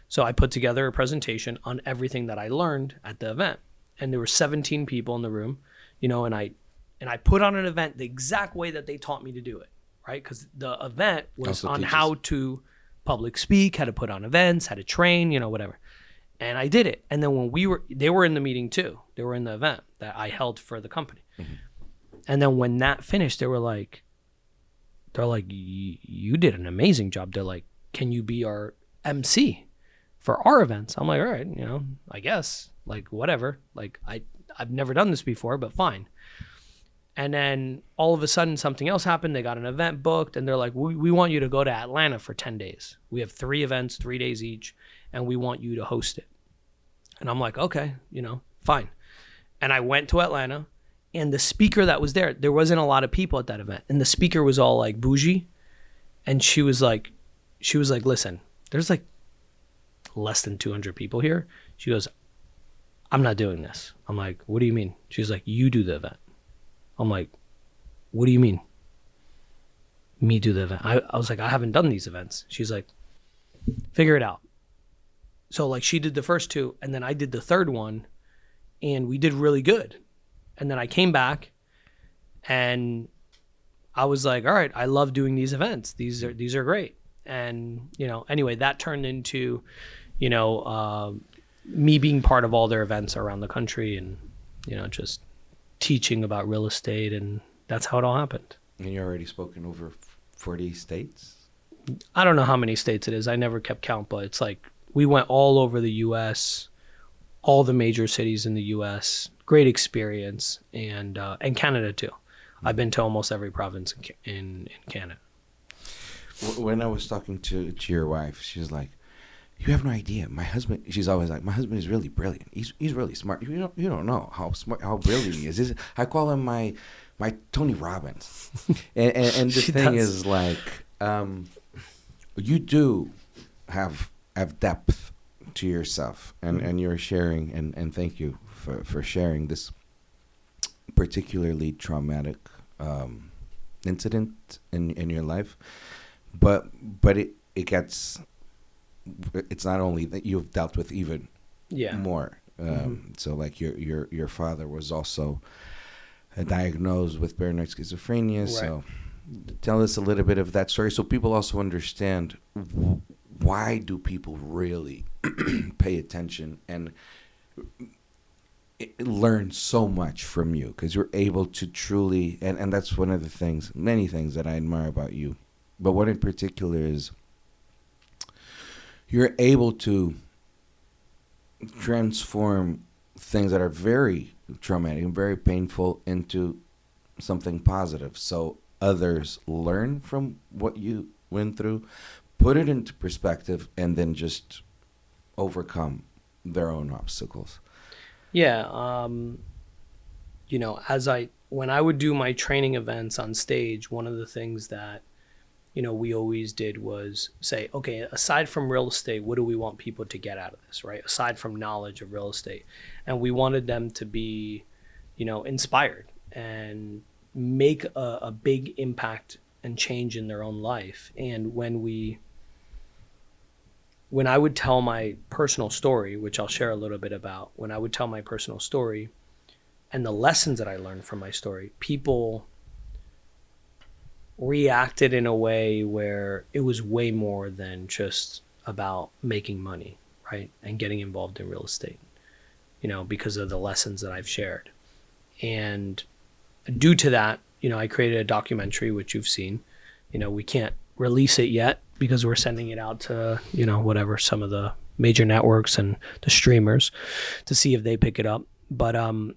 So I put together a presentation on everything that I learned at the event. And there were 17 people in the room, you know, and I put on an event the exact way that they taught me to do it, right? Because the event was on how to public speak, how to put on events, how to train, you know, whatever. And I did it. And then when they were in the meeting too. They were in the event that I held for the company. Mm-hmm. And then when that finished, they're like, you did an amazing job. They're like, can you be our MC for our events? I'm like, all right, you know, I guess, like, whatever. Like, I've never done this before, but fine. And then all of a sudden something else happened. They got an event booked and they're like, we want you to go to Atlanta for 10 days. We have 3 events, 3 days each, and we want you to host it. And I'm like, okay, you know, fine. And I went to Atlanta, and the speaker that was there wasn't a lot of people at that event. And the speaker was all like bougie. And she was like, listen, there's like less than 200 people here. She goes, I'm not doing this. I'm like, what do you mean? She's like, you do the event. I'm like, what do you mean? Me do the event? I was like, I haven't done these events. She's like, figure it out. So like she did the first 2, and then I did the 3rd one, and we did really good. And then I came back, and I was like, all right, I love doing these events. These are great. And, you know, anyway, that turned into, you know, me being part of all their events around the country, and, you know, just teaching about real estate, and that's how it all happened. And you're already spoken over 40 states? I don't know how many states it is. I never kept count, but it's like we went all over the U.S., all the major cities in the U.S. Great experience, and Canada too. I've been to almost every province in Canada. When I was talking to your wife, she was like, you have no idea. My husband, she's always like, my husband is really brilliant. He's really smart. You don't know how smart, how brilliant he is. I call him my Tony Robbins. and the thing is, like, you do have depth to yourself, and you're sharing, and thank you for sharing this particularly traumatic incident in your life. But it gets, it's not only that you've dealt with even more. So like your father was also diagnosed with paranoid schizophrenia. Right. So tell us a little bit of that story so people also understand why do people really pay attention and learn so much from you? Because you're able to truly, and that's one of the things, many things that I admire about you. But what in particular is you're able to transform things that are very traumatic and very painful into something positive. So others learn from what you went through, put it into perspective, and then just overcome their own obstacles. Yeah. When I would do my training events on stage, one of the things that, we always did was say, okay, aside from real estate, what do we want people to get out of this, right? Aside from knowledge of real estate. And we wanted them to be, inspired and make a big impact and change in their own life. And when I would tell my personal story, which I'll share a little bit about, when I would tell my personal story and the lessons that I learned from my story, people reacted in a way where it was way more than just about making money, right? And getting involved in real estate, because of the lessons that I've shared. And due to that, I created a documentary, which you've seen. We can't release it yet because we're sending it out to, some of the major networks and the streamers to see if they pick it up. But to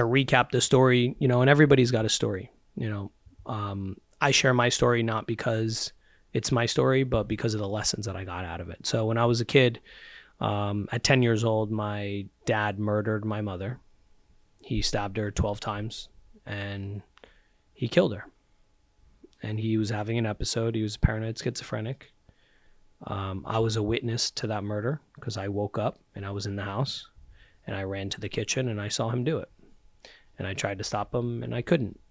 recap the story, and everybody's got a story. I share my story not because it's my story, but because of the lessons that I got out of it. So when I was a kid, at 10 years old, my dad murdered my mother. He stabbed her 12 times and he killed her. And he was having an episode. He was paranoid schizophrenic. I was a witness to that murder because I woke up and I was in the house and I ran to the kitchen and I saw him do it. And I tried to stop him and I couldn't.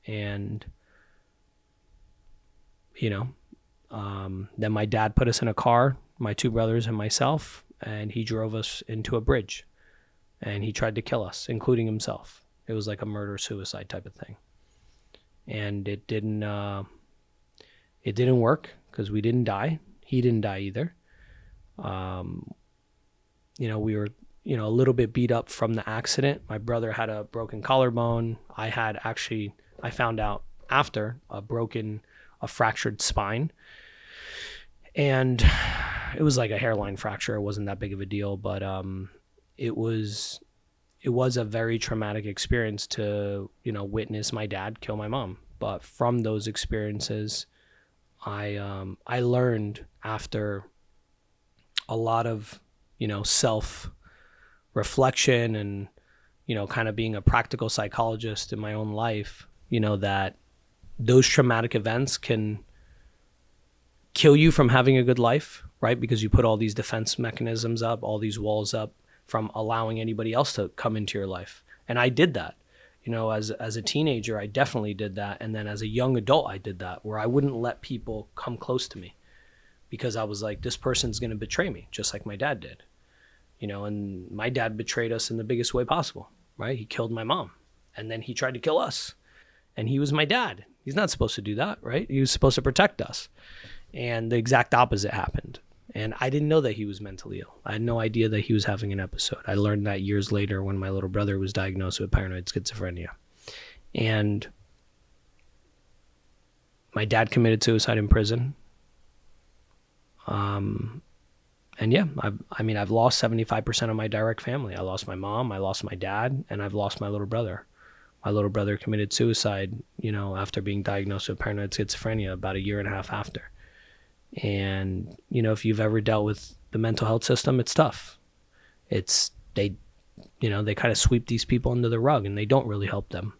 And, then my dad put us in a car, my two brothers and myself, and he drove us into a bridge. And he tried to kill us, including himself. It was like a murder-suicide type of thing. And it didn't work because we didn't die. He didn't die either. We were, a little bit beat up from the accident. My brother had a broken collarbone. I found out after a fractured spine. And it was like a hairline fracture. It wasn't that big of a deal, but it was a very traumatic experience to, witness my dad kill my mom. But from those experiences, I learned after a lot of, self-reflection and, kind of being a practical psychologist in my own life, that those traumatic events can kill you from having a good life, right? Because you put all these defense mechanisms up, all these walls up from allowing anybody else to come into your life. And I did that. As a teenager, I definitely did that. And then as a young adult, I did that, where I wouldn't let people come close to me because I was like, this person's going to betray me, just like my dad did. And my dad betrayed us in the biggest way possible, right? He killed my mom and then he tried to kill us. And he was my dad. He's not supposed to do that, right? He was supposed to protect us. And the exact opposite happened. And I didn't know that he was mentally ill. I had no idea that he was having an episode. I learned that years later when my little brother was diagnosed with paranoid schizophrenia. And my dad committed suicide in prison. And yeah, I've lost 75% of my direct family. I lost my mom, I lost my dad, and I've lost my little brother. My little brother committed suicide, after being diagnosed with paranoid schizophrenia about a year and a half after. And, if you've ever dealt with the mental health system, it's tough. They kind of sweep these people under the rug and they don't really help them.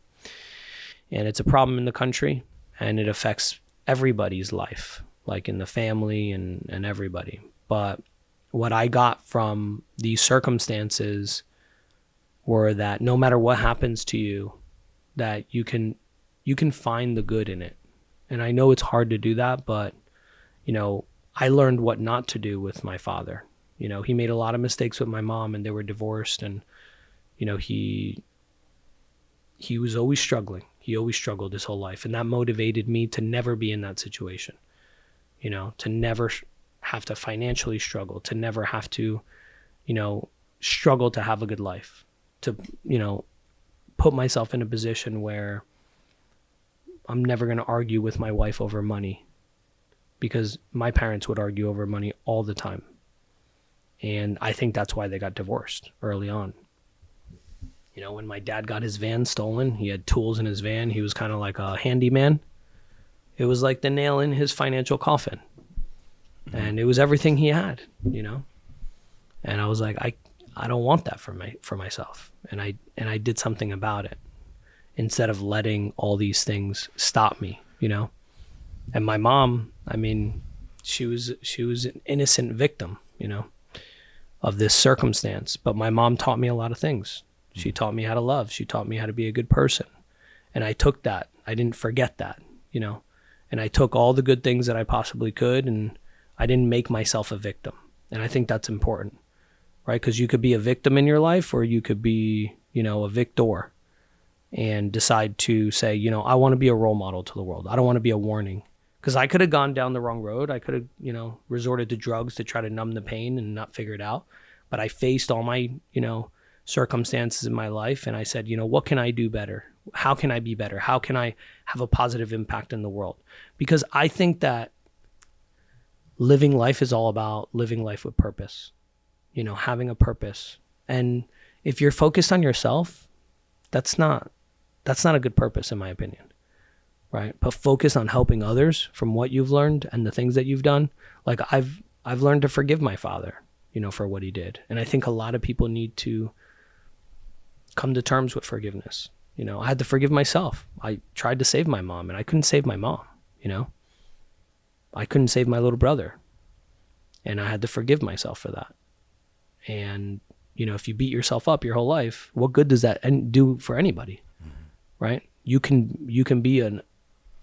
And it's a problem in the country and it affects everybody's life, like in the family and everybody. But what I got from these circumstances were that no matter what happens to you, that you can find the good in it. And I know it's hard to do that, but I learned what not to do with my father. He made a lot of mistakes with my mom and they were divorced, and he was always struggling. He always struggled his whole life, and that motivated me to never be in that situation. you know, to never have to financially struggle, to never have to, you know, struggle to have a good life, to, you know, put myself in a position where I'm never going to argue with my wife over money, because my parents would argue over money all the time. And I think that's why they got divorced early on. You know, when my dad got his van stolen, he had tools in his van. He was kind of like a handyman. It was like the nail in his financial coffin. And it was everything he had, you know? And I was like, I don't want that for myself. And I did something about it instead of letting all these things stop me, you know? And my mom, I mean, she was an innocent victim, you know, of this circumstance. But my mom taught me a lot of things. She taught me how to love. She taught me how to be a good person. And I took that. I didn't forget that, you know? And I took all the good things that I possibly could, and I didn't make myself a victim. And I think that's important, right? Because you could be a victim in your life, or you could be, you know, a victor and decide to say, you know, I want to be a role model to the world. I don't want to be a warning. Because I could have gone down the wrong road. I could have, you know, resorted to drugs to try to numb the pain and not figure it out. But I faced all my, you know, circumstances in my life, and I said, you know, what can I do better? How can I be better? How can I have a positive impact in the world? Because I think that living life is all about living life with purpose, you know, having a purpose. And if you're focused on yourself, that's not a good purpose, in my opinion, right? But focus on helping others from what you've learned and the things that you've done. Like I've learned to forgive my father, you know, for what he did. And I think a lot of people need to come to terms with forgiveness. You know, I had to forgive myself. I tried to save my mom, and I couldn't save my mom, you know? I couldn't save my little brother. And I had to forgive myself for that. And, you know, if you beat yourself up your whole life, what good does that do for anybody, right? You can be an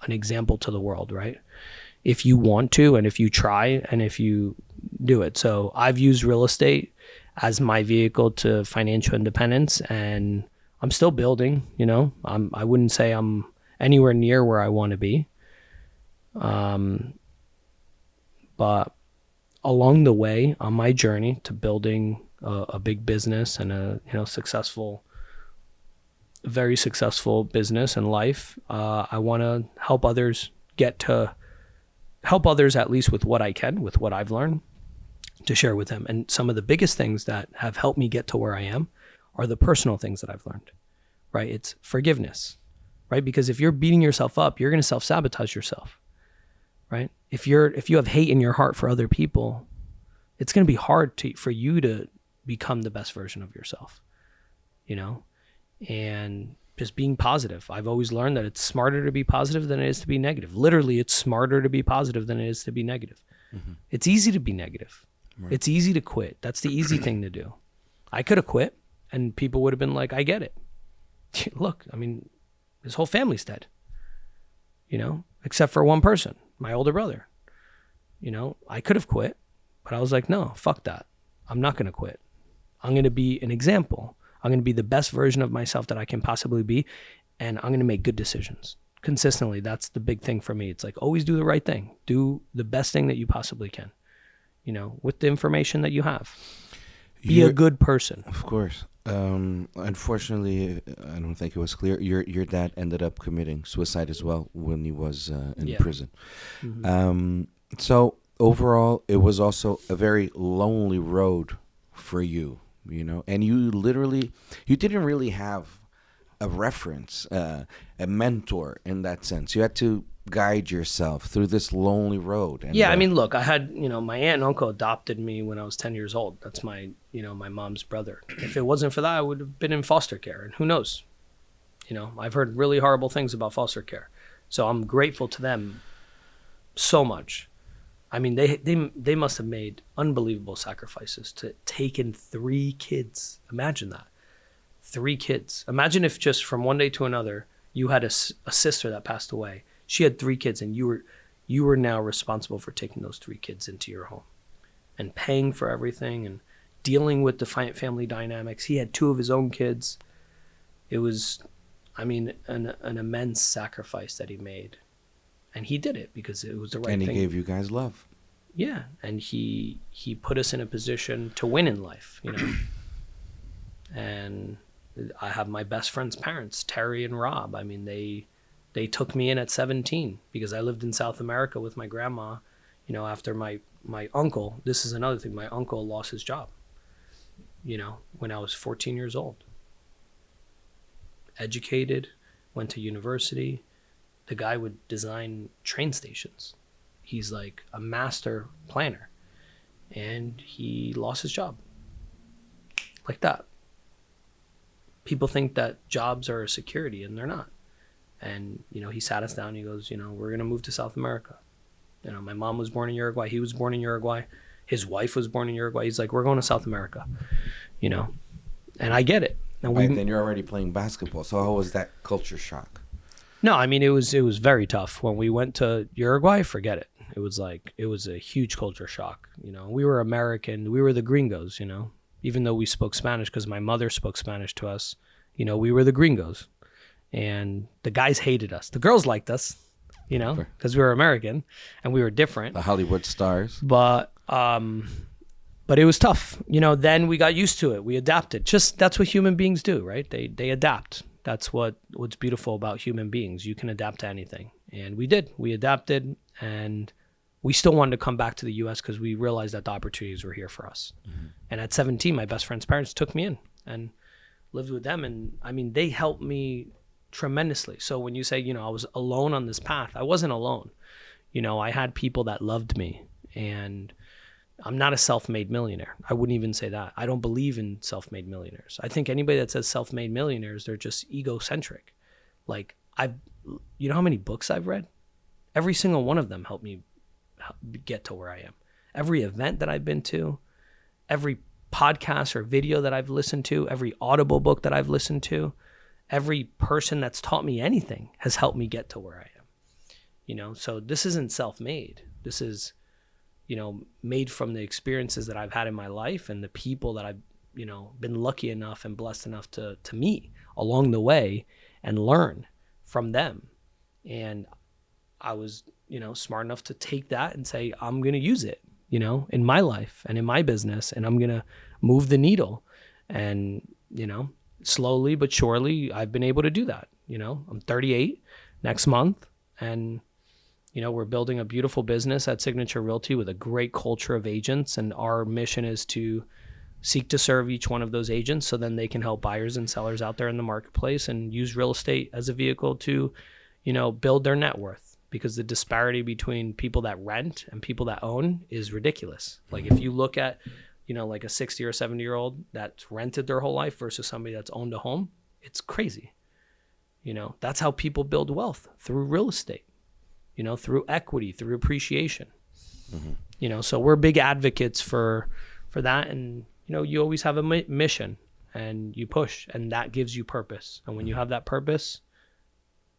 example to the world, right? If you want to, and if you try, and if you do it. So I've used real estate as my vehicle to financial independence, and I'm still building, you know. I wouldn't say I'm anywhere near where I want to be. But along the way on my journey to building a big business and a, you know, very successful business and life, I want to help others at least with what I can, with what I've learned, to share with them. And some of the biggest things that have helped me get to where I am are the personal things that I've learned, right? It's forgiveness, right? Because if you're beating yourself up, you're going to self-sabotage yourself, right? If you have hate in your heart for other people, it's going to be hard for you to become the best version of yourself, you know? And just being positive. I've always learned that it's smarter to be positive than it is to be negative. Literally, it's smarter to be positive than it is to be negative. Mm-hmm. It's easy to be negative. Right. It's easy to quit. That's the easy thing to do. I could have quit, and people would have been like, I get it. Look, I mean, his whole family's dead, you know, except for one person, my older brother. You know, I could have quit, but I was like, no, fuck that. I'm not going to quit. I'm going to be an example. I'm going to be the best version of myself that I can possibly be, and I'm going to make good decisions consistently. That's the big thing for me. It's like, always do the right thing. Do the best thing that you possibly can, you know, with the information that you have. Be a good person. Of course. Unfortunately, I don't think it was clear. Your dad ended up committing suicide as well when he was in prison. Mm-hmm. So overall, it was also a very lonely road for you, you know, and you didn't really have a reference, a mentor in that sense. You had to guide yourself through this lonely road. And, I mean, look, I had, you know, my aunt and uncle adopted me when I was 10 years old. That's my mom's brother. If it wasn't for that, I would have been in foster care, and who knows? You know, I've heard really horrible things about foster care. So I'm grateful to them so much. I mean, they must have made unbelievable sacrifices to take in 3 kids. Imagine that. 3 kids. Imagine if just from one day to another, you had a sister that passed away. She had 3 kids, and you were now responsible for taking those 3 kids into your home and paying for everything and dealing with the family dynamics. He had 2 of his own kids. It was, I mean, an immense sacrifice that he made. And he did it because it was the right thing. And he gave you guys love. Yeah, and he put us in a position to win in life, you know. And I have my best friend's parents, Terry and Rob. I mean, they took me in at 17 because I lived in South America with my grandma, you know, after my uncle. This is another thing. My uncle lost his job, you know, when I was 14 years old. Educated, went to university. The guy would design train stations. He's like a master planner, and he lost his job like that. People think that jobs are a security, and they're not. And, you know, he sat us down and he goes, you know, we're going to move to South America. You know, my mom was born in Uruguay. He was born in Uruguay. His wife was born in Uruguay. He's like, we're going to South America, you know, and I get it. And then you're already playing basketball. So how was that culture shock? No, I mean, it was very tough. When we went to Uruguay, forget it. It was a huge culture shock. You know, we were American. We were the gringos, you know, even though we spoke Spanish because my mother spoke Spanish to us, you know, we were the gringos. And the guys hated us. The girls liked us, you know, because we were American and we were different. The Hollywood stars. But it was tough. You know, then we got used to it. We adapted. Just that's what human beings do, right? They adapt. That's what's beautiful about human beings. You can adapt to anything. And we did. We adapted, and we still wanted to come back to the U.S. because we realized that the opportunities were here for us. Mm-hmm. And at 17, my best friend's parents took me in and lived with them. And I mean, they helped me tremendously. So when you say, you know, I was alone on this path, I wasn't alone. You know, I had people that loved me, and I'm not a self-made millionaire. I wouldn't even say that. I don't believe in self-made millionaires. I think anybody that says self-made millionaires, they're just egocentric. Like, you know how many books I've read? Every single one of them helped me get to where I am. Every event that I've been to, every podcast or video that I've listened to, every Audible book that I've listened to, every person that's taught me anything has helped me get to where I am. You know, so this isn't self-made. This is, you know, made from the experiences that I've had in my life and the people that I've, you know, been lucky enough and blessed enough to meet along the way and learn from them. And I was, you know, smart enough to take that and say, I'm going to use it, you know, in my life and in my business, and I'm going to move the needle. And, you know, slowly but surely, I've been able to do that. You know, I'm 38 next month, and you know, we're building a beautiful business at Signature Realty with a great culture of agents. And our mission is to seek to serve each one of those agents so then they can help buyers and sellers out there in the marketplace and use real estate as a vehicle to, you know, build their net worth. Because the disparity between people that rent and people that own is ridiculous. Like if you look at, you know, like a 60 or 70-year-old that's rented their whole life versus somebody that's owned a home, it's crazy. You know, that's how people build wealth, through real estate. You know, through equity, through appreciation. Mm-hmm. You know, so we're big advocates for that. And, you know, you always have a mission and you push, and that gives you purpose. And when you have that purpose,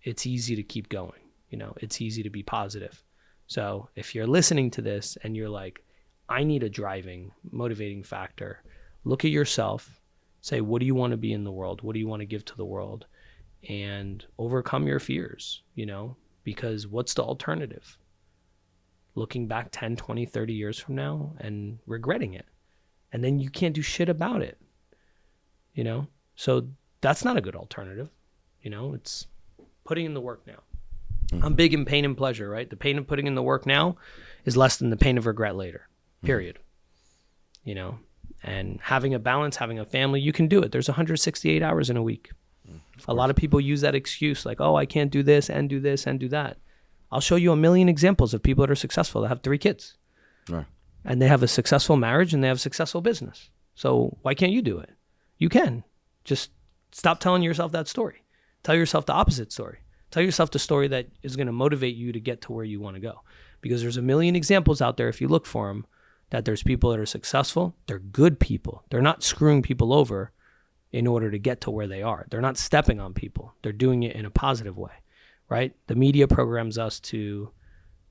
it's easy to keep going. You know, it's easy to be positive. So if you're listening to this and you're like, I need a driving, motivating factor, look at yourself, say, what do you want to be in the world? What do you want to give to the world? And overcome your fears, you know? Because what's the alternative? Looking back 10, 20, 30 years from now and regretting it. And then you can't do shit about it. You know? So that's not a good alternative. You know, it's putting in the work now. Mm-hmm. I'm big in pain and pleasure, right? The pain of putting in the work now is less than the pain of regret later, period. Mm-hmm. You know? And having a balance, having a family, you can do it. There's 168 hours in a week. A lot of people use that excuse like, oh, I can't do this and do this and do that. I'll show you a million examples of people that are successful that have 3 kids. Right. And they have a successful marriage and they have a successful business. So why can't you do it? You can. Just stop telling yourself that story. Tell yourself the opposite story. Tell yourself the story that is going to motivate you to get to where you want to go. Because there's a million examples out there, if you look for them, that there's people that are successful. They're good people. They're not screwing people over in order to get to where they are. They're not stepping on people. They're doing it in a positive way, right? The media programs us to,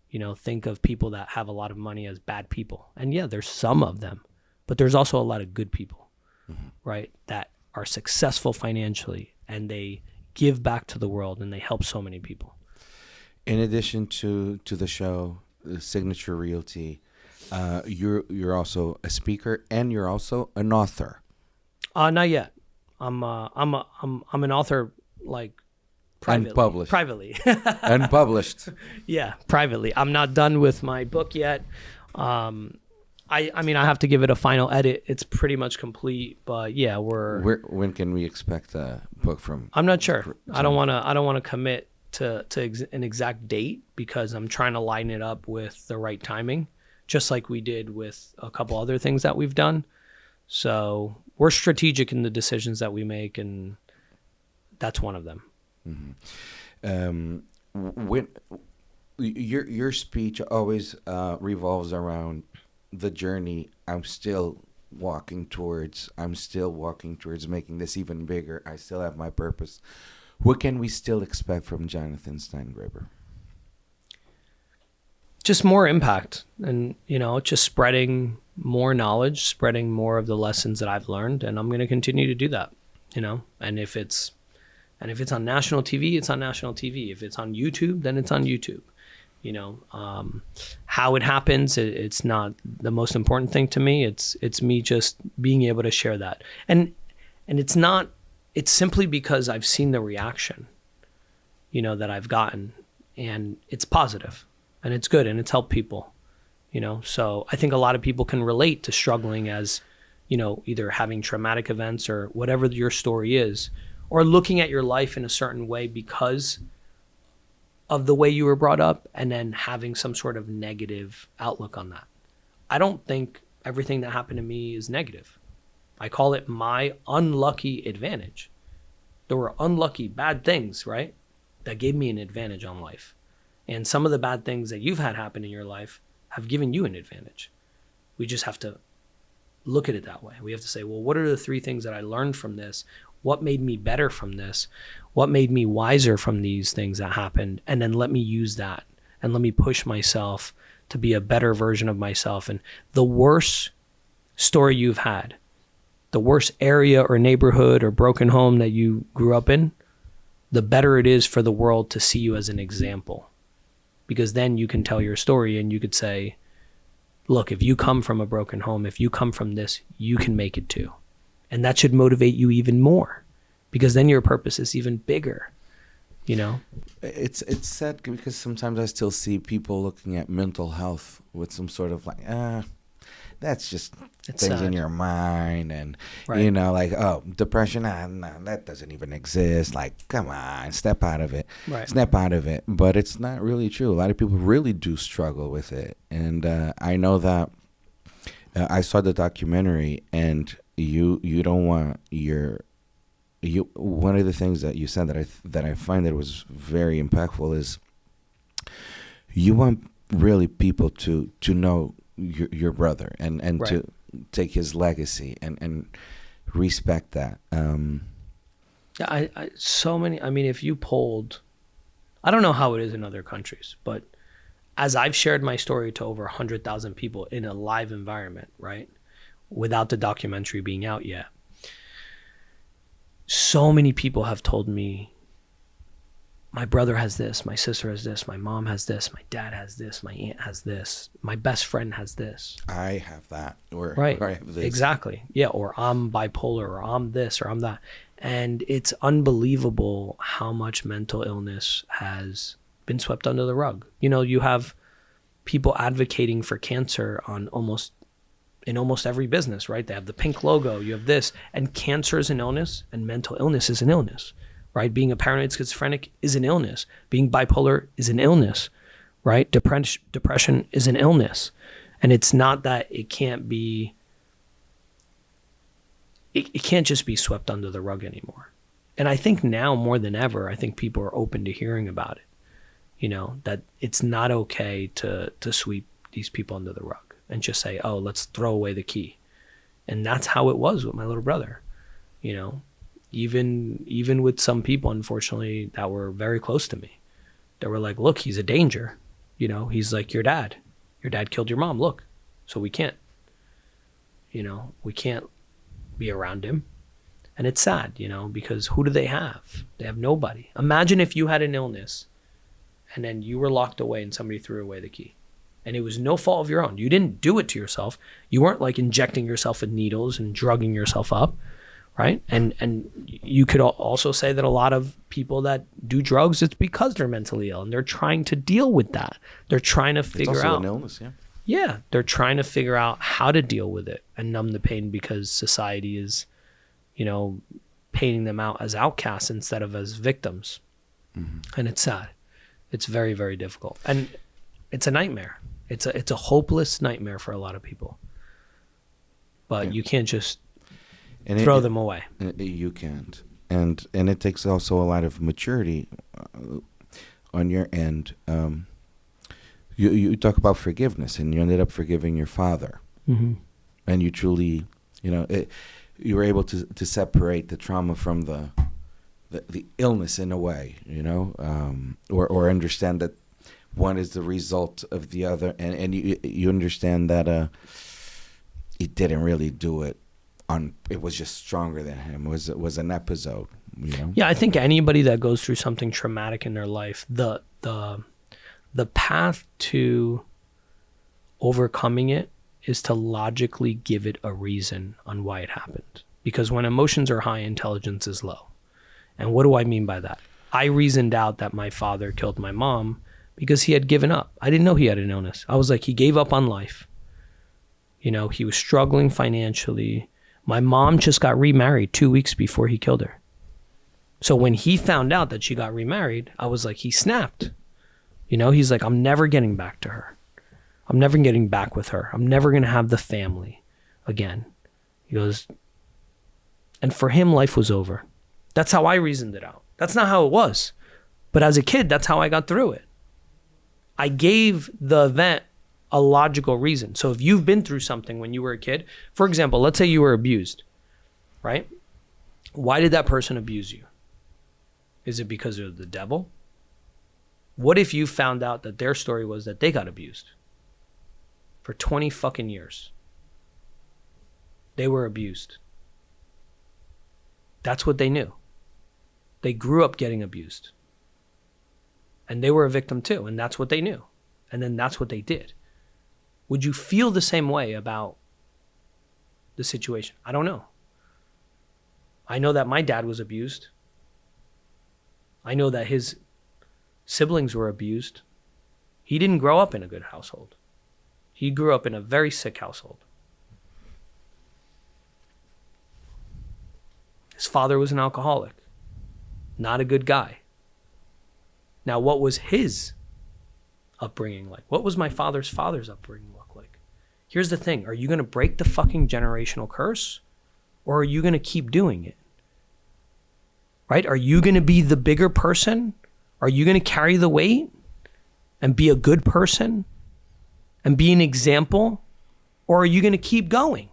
you know, think of people that have a lot of money as bad people. And yeah, there's some of them, but there's also a lot of good people, right? That are successful financially and they give back to the world and they help so many people. In addition to the show, Signature Realty, you're also a speaker and you're also an author. Not yet. I'm an author, like, privately. Unpublished. Privately. Unpublished. Yeah, privately. I'm not done with my book yet. I mean, I have to give it a final edit. It's pretty much complete, but yeah, When can we expect a book from? I'm not sure. I don't want to commit to an exact date because I'm trying to line it up with the right timing, just like we did with a couple other things that we've done. So we're strategic in the decisions that we make, and that's one of them. Mm-hmm. When your speech always revolves around the journey I'm still walking towards making this even bigger. I still have my purpose. What can we still expect from Jonathan Steingraber? Just more impact, and just spreading more knowledge, spreading more of the lessons that I've learned, and I'm going to continue to do that. And if it's on national TV, it's on national TV. If it's on YouTube, then it's on YouTube. How it happens, it's not the most important thing to me. It's me just being able to share that, and it's simply because I've seen the reaction, that I've gotten, and it's positive, and it's good, and it's helped people, So I think a lot of people can relate to struggling as, either having traumatic events or whatever your story is, or looking at your life in a certain way because of the way you were brought up, and then having some sort of negative outlook on that. I don't think everything that happened to me is negative. I call it my unlucky advantage. There were unlucky bad things, right, that gave me an advantage on life. And some of the bad things that you've had happen in your life have given you an advantage. We just have to look at it that way. We have to say, well, what are the 3 things that I learned from this? What made me better from this? What made me wiser from these things that happened? And then let me use that, and let me push myself to be a better version of myself. And the worse story you've had, the worse area or neighborhood or broken home that you grew up in, the better it is for the world to see you as an example. Because then you can tell your story and you could say, look, if you come from a broken home, if you come from this, you can make it too. And that should motivate you even more, because then your purpose is even bigger, It's sad because sometimes I still see people looking at mental health with some sort of like, that's just things sad in your mind, and right. Like, oh, depression, no, that doesn't even exist. Like, come on, step out of it. Right. Snap out of it. But it's not really true. A lot of people really do struggle with it, and I know that I saw the documentary, and you don't want one of the things that you said that I find that was very impactful is you want really people to know your brother and right. to take his legacy and respect that. Yeah, I mean, if you polled, I don't know how it is in other countries, but as I've shared my story to over 100,000 people in a live environment, right, without the documentary being out yet, so many people have told me, my brother has this, my sister has this, my mom has this, my dad has this, my aunt has this, my best friend has this. I have that. Or right. I have this. Exactly. Yeah. Or I'm bipolar, or I'm this, or I'm that. And it's unbelievable how much mental illness has been swept under the rug. You have people advocating for cancer in almost every business, right? They have the pink logo, you have this, and cancer is an illness, and mental illness is an illness. Right? Being a paranoid schizophrenic is an illness. Being bipolar is an illness, right? Depression is an illness. And it's not that it can't be, it can't just be swept under the rug anymore. And I think now more than ever, I think people are open to hearing about it. That it's not okay to sweep these people under the rug and just say, oh, let's throw away the key. And that's how it was with my little brother, Even with some people, unfortunately, that were very close to me. They were like, look, he's a danger. He's like your dad. Your dad killed your mom, look. So we can't be around him. And it's sad, because who do they have? They have nobody. Imagine if you had an illness and then you were locked away and somebody threw away the key. And it was no fault of your own. You didn't do it to yourself. You weren't like injecting yourself with needles and drugging yourself up, right? And you could also say that a lot of people that do drugs, it's because they're mentally ill and they're trying to deal with that. They're trying to figure out. It's also an illness, yeah. Yeah, they're trying to figure out how to deal with it and numb the pain because society is, painting them out as outcasts instead of as victims. Mm-hmm. And it's sad. It's very, very difficult. And it's a nightmare. It's a hopeless nightmare for a lot of people. But you can't just throw them away. You can't. And it takes also a lot of maturity on your end. You talk about forgiveness, and you ended up forgiving your father. Mm-hmm. And you truly, you were able to separate the trauma from the illness in a way, or understand that one is the result of the other, and you understand that he didn't really do it it was just stronger than him. It was an episode, Yeah, I think anybody that goes through something traumatic in their life, the path to overcoming it is to logically give it a reason on why it happened. Because when emotions are high, intelligence is low. And what do I mean by that? I reasoned out that my father killed my mom because he had given up. I didn't know he had an illness. I was like, he gave up on life. He was struggling financially. My mom just got remarried 2 weeks before he killed her. So when he found out that she got remarried, I was like, he snapped. He's like, I'm never getting back to her. I'm never getting back with her. I'm never going to have the family again. He goes, and for him, life was over. That's how I reasoned it out. That's not how it was. But as a kid, that's how I got through it. I gave the event a logical reason. So if you've been through something when you were a kid, for example, let's say you were abused, right? Why did that person abuse you? Is it because of the devil? What if you found out that their story was that they got abused for 20 fucking years? They were abused. That's what they knew. They grew up getting abused. And they were a victim too, and that's what they knew. And then that's what they did. Would you feel the same way about the situation? I don't know. I know that my dad was abused. I know that his siblings were abused. He didn't grow up in a good household. He grew up in a very sick household. His father was an alcoholic. Not a good guy. Now, what was his upbringing like? What was my father's upbringing look like? Here's the thing. Are you going to break the fucking generational curse? Or are you going to keep doing it? Right? Are you going to be the bigger person? Are you going to carry the weight and be a good person and be an example? Or are you going to keep going?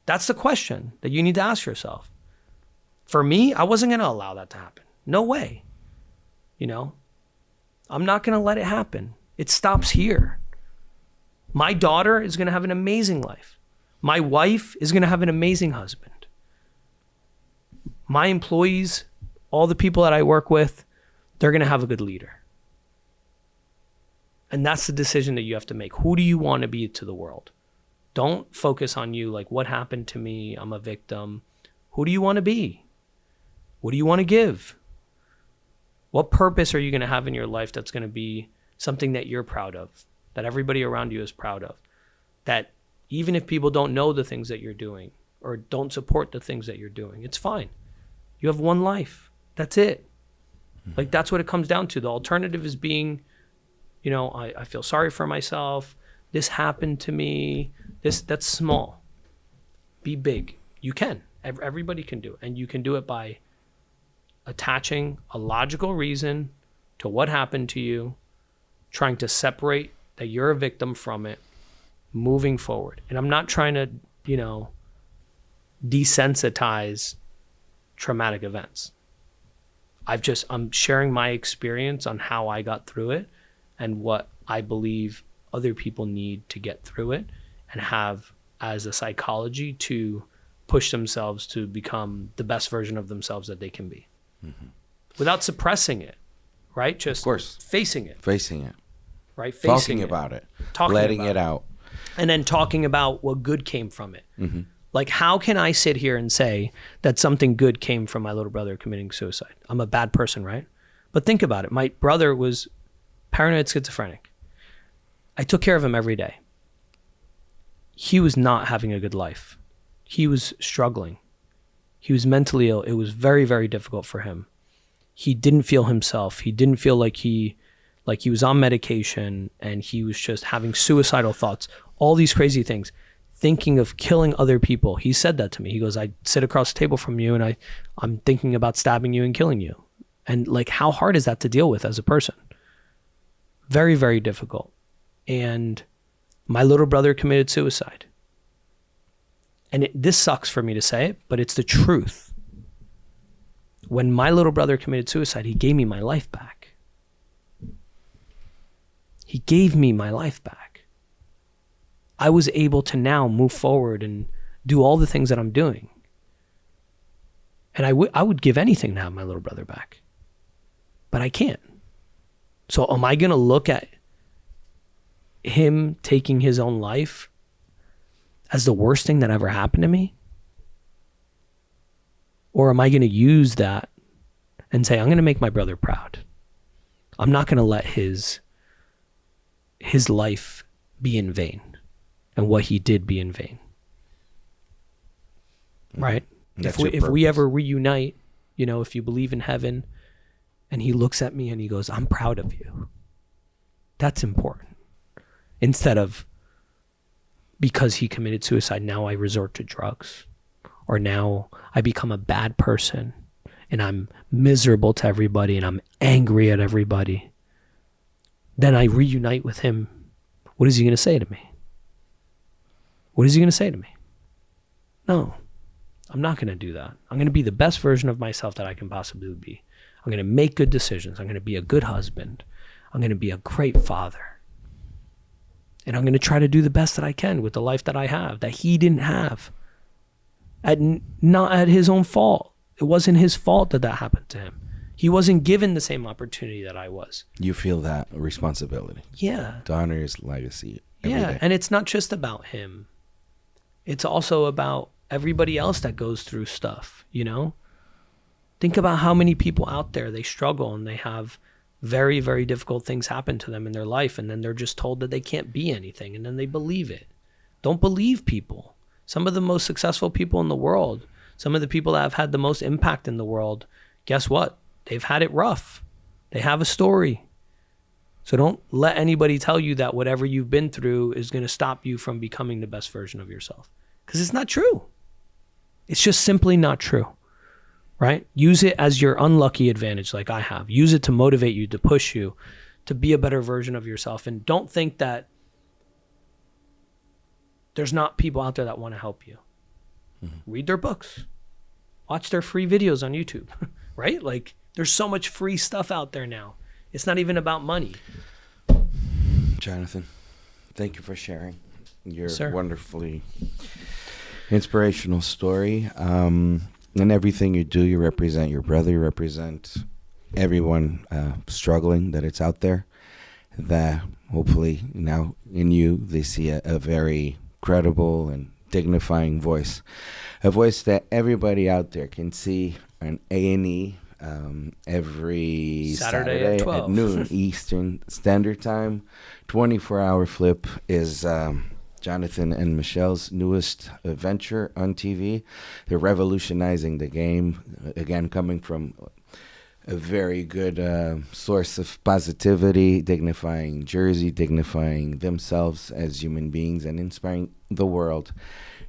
That's the question that you need to ask yourself. For me, I wasn't going to allow that to happen. No way. I'm not going to let it happen. It stops here. My daughter is going to have an amazing life. My wife is going to have an amazing husband. My employees, all the people that I work with, they're going to have a good leader. And that's the decision that you have to make. Who do you want to be to the world? Don't focus on you, like, what happened to me? I'm a victim. Who do you want to be? What do you want to give? What purpose are you going to have in your life that's going to be something that you're proud of, that everybody around you is proud of, that even if people don't know the things that you're doing or don't support the things that you're doing, it's fine. You have one life. That's it. Like, that's what it comes down to. The alternative is being, I feel sorry for myself. This happened to me. That's small. Be big. You can. Everybody can do it. And you can do it by attaching a logical reason to what happened to you, trying to separate that you're a victim from it, moving forward. And I'm not trying to, desensitize traumatic events. I'm sharing my experience on how I got through it and what I believe other people need to get through it and have as a psychology to push themselves to become the best version of themselves that they can be. Mm-hmm. Without suppressing it, right? Just of course. facing it, Facing it. right? Talking about it. Letting it out. And then talking about what good came from it. Mm-hmm. Like, how can I sit here and say that something good came from my little brother committing suicide? I'm a bad person, right? But think about it. My brother was paranoid schizophrenic. I took care of him every day. He was not having a good life. He was struggling. He was mentally ill. It was very, very difficult for him. He didn't feel himself. He didn't feel like he was on medication, and he was just having suicidal thoughts, all these crazy things, thinking of killing other people. He said that to me. He goes, I sit across the table from you and I'm thinking about stabbing you and killing you. And like, how hard is that to deal with as a person? Very, very difficult. And my little brother committed suicide. And this sucks for me to say it, but it's the truth. When my little brother committed suicide, he gave me my life back. He gave me my life back. I was able to now move forward and do all the things that I'm doing. And I would give anything to have my little brother back. But I can't. So am I going to look at him taking his own life as the worst thing that ever happened to me? Or am I going to use that and say, I'm going to make my brother proud. I'm not going to let his life be in vain and what he did be in vain. Right? If we ever reunite, if you believe in heaven and he looks at me and he goes, I'm proud of you. That's important. Instead of, because he committed suicide, now I resort to drugs, or now I become a bad person and I'm miserable to everybody and I'm angry at everybody. Then I reunite with him. What is he going to say to me? What is he going to say to me? No, I'm not going to do that. I'm going to be the best version of myself that I can possibly be. I'm going to make good decisions. I'm going to be a good husband. I'm going to be a great father. And I'm going to try to do the best that I can with the life that I have, that he didn't have. Not at his own fault. It wasn't his fault that happened to him. He wasn't given the same opportunity that I was. You feel that responsibility. Yeah. To honor his legacy every day. And it's not just about him. It's also about everybody else that goes through stuff, Think about how many people out there, they struggle and they have very, very difficult things happen to them in their life, and then they're just told that they can't be anything, and then they believe it. Don't believe people. Some of the most successful people in the world, some of the people that have had the most impact in the world, guess what? They've had it rough. They have a story. So don't let anybody tell you that whatever you've been through is going to stop you from becoming the best version of yourself. Because it's not true. It's just simply not true. Right? Use it as your unlucky advantage like I have. Use it to motivate you, to push you, to be a better version of yourself. And don't think that there's not people out there that want to help you. Mm-hmm. Read their books. Watch their free videos on YouTube. Right? Like, there's so much free stuff out there now. It's not even about money. Jonathan, thank you for sharing your Sir. Wonderfully inspirational story. And everything you do, you represent your brother, you represent everyone struggling that it's out there, that hopefully now in you they see a very credible and dignifying voice, a voice that everybody out there can see on A&E every Saturday at noon Eastern Standard Time. 24-hour Flip is Jonathan and Michelle's newest venture on TV. They're revolutionizing the game, again, coming from a very good source of positivity, dignifying Jersey, dignifying themselves as human beings, and inspiring the world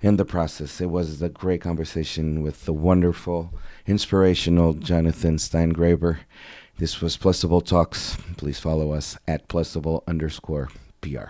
in the process. It was a great conversation with the wonderful, inspirational Jonathan Steingraber. This was Plusable Talks. Please follow us at +_PR.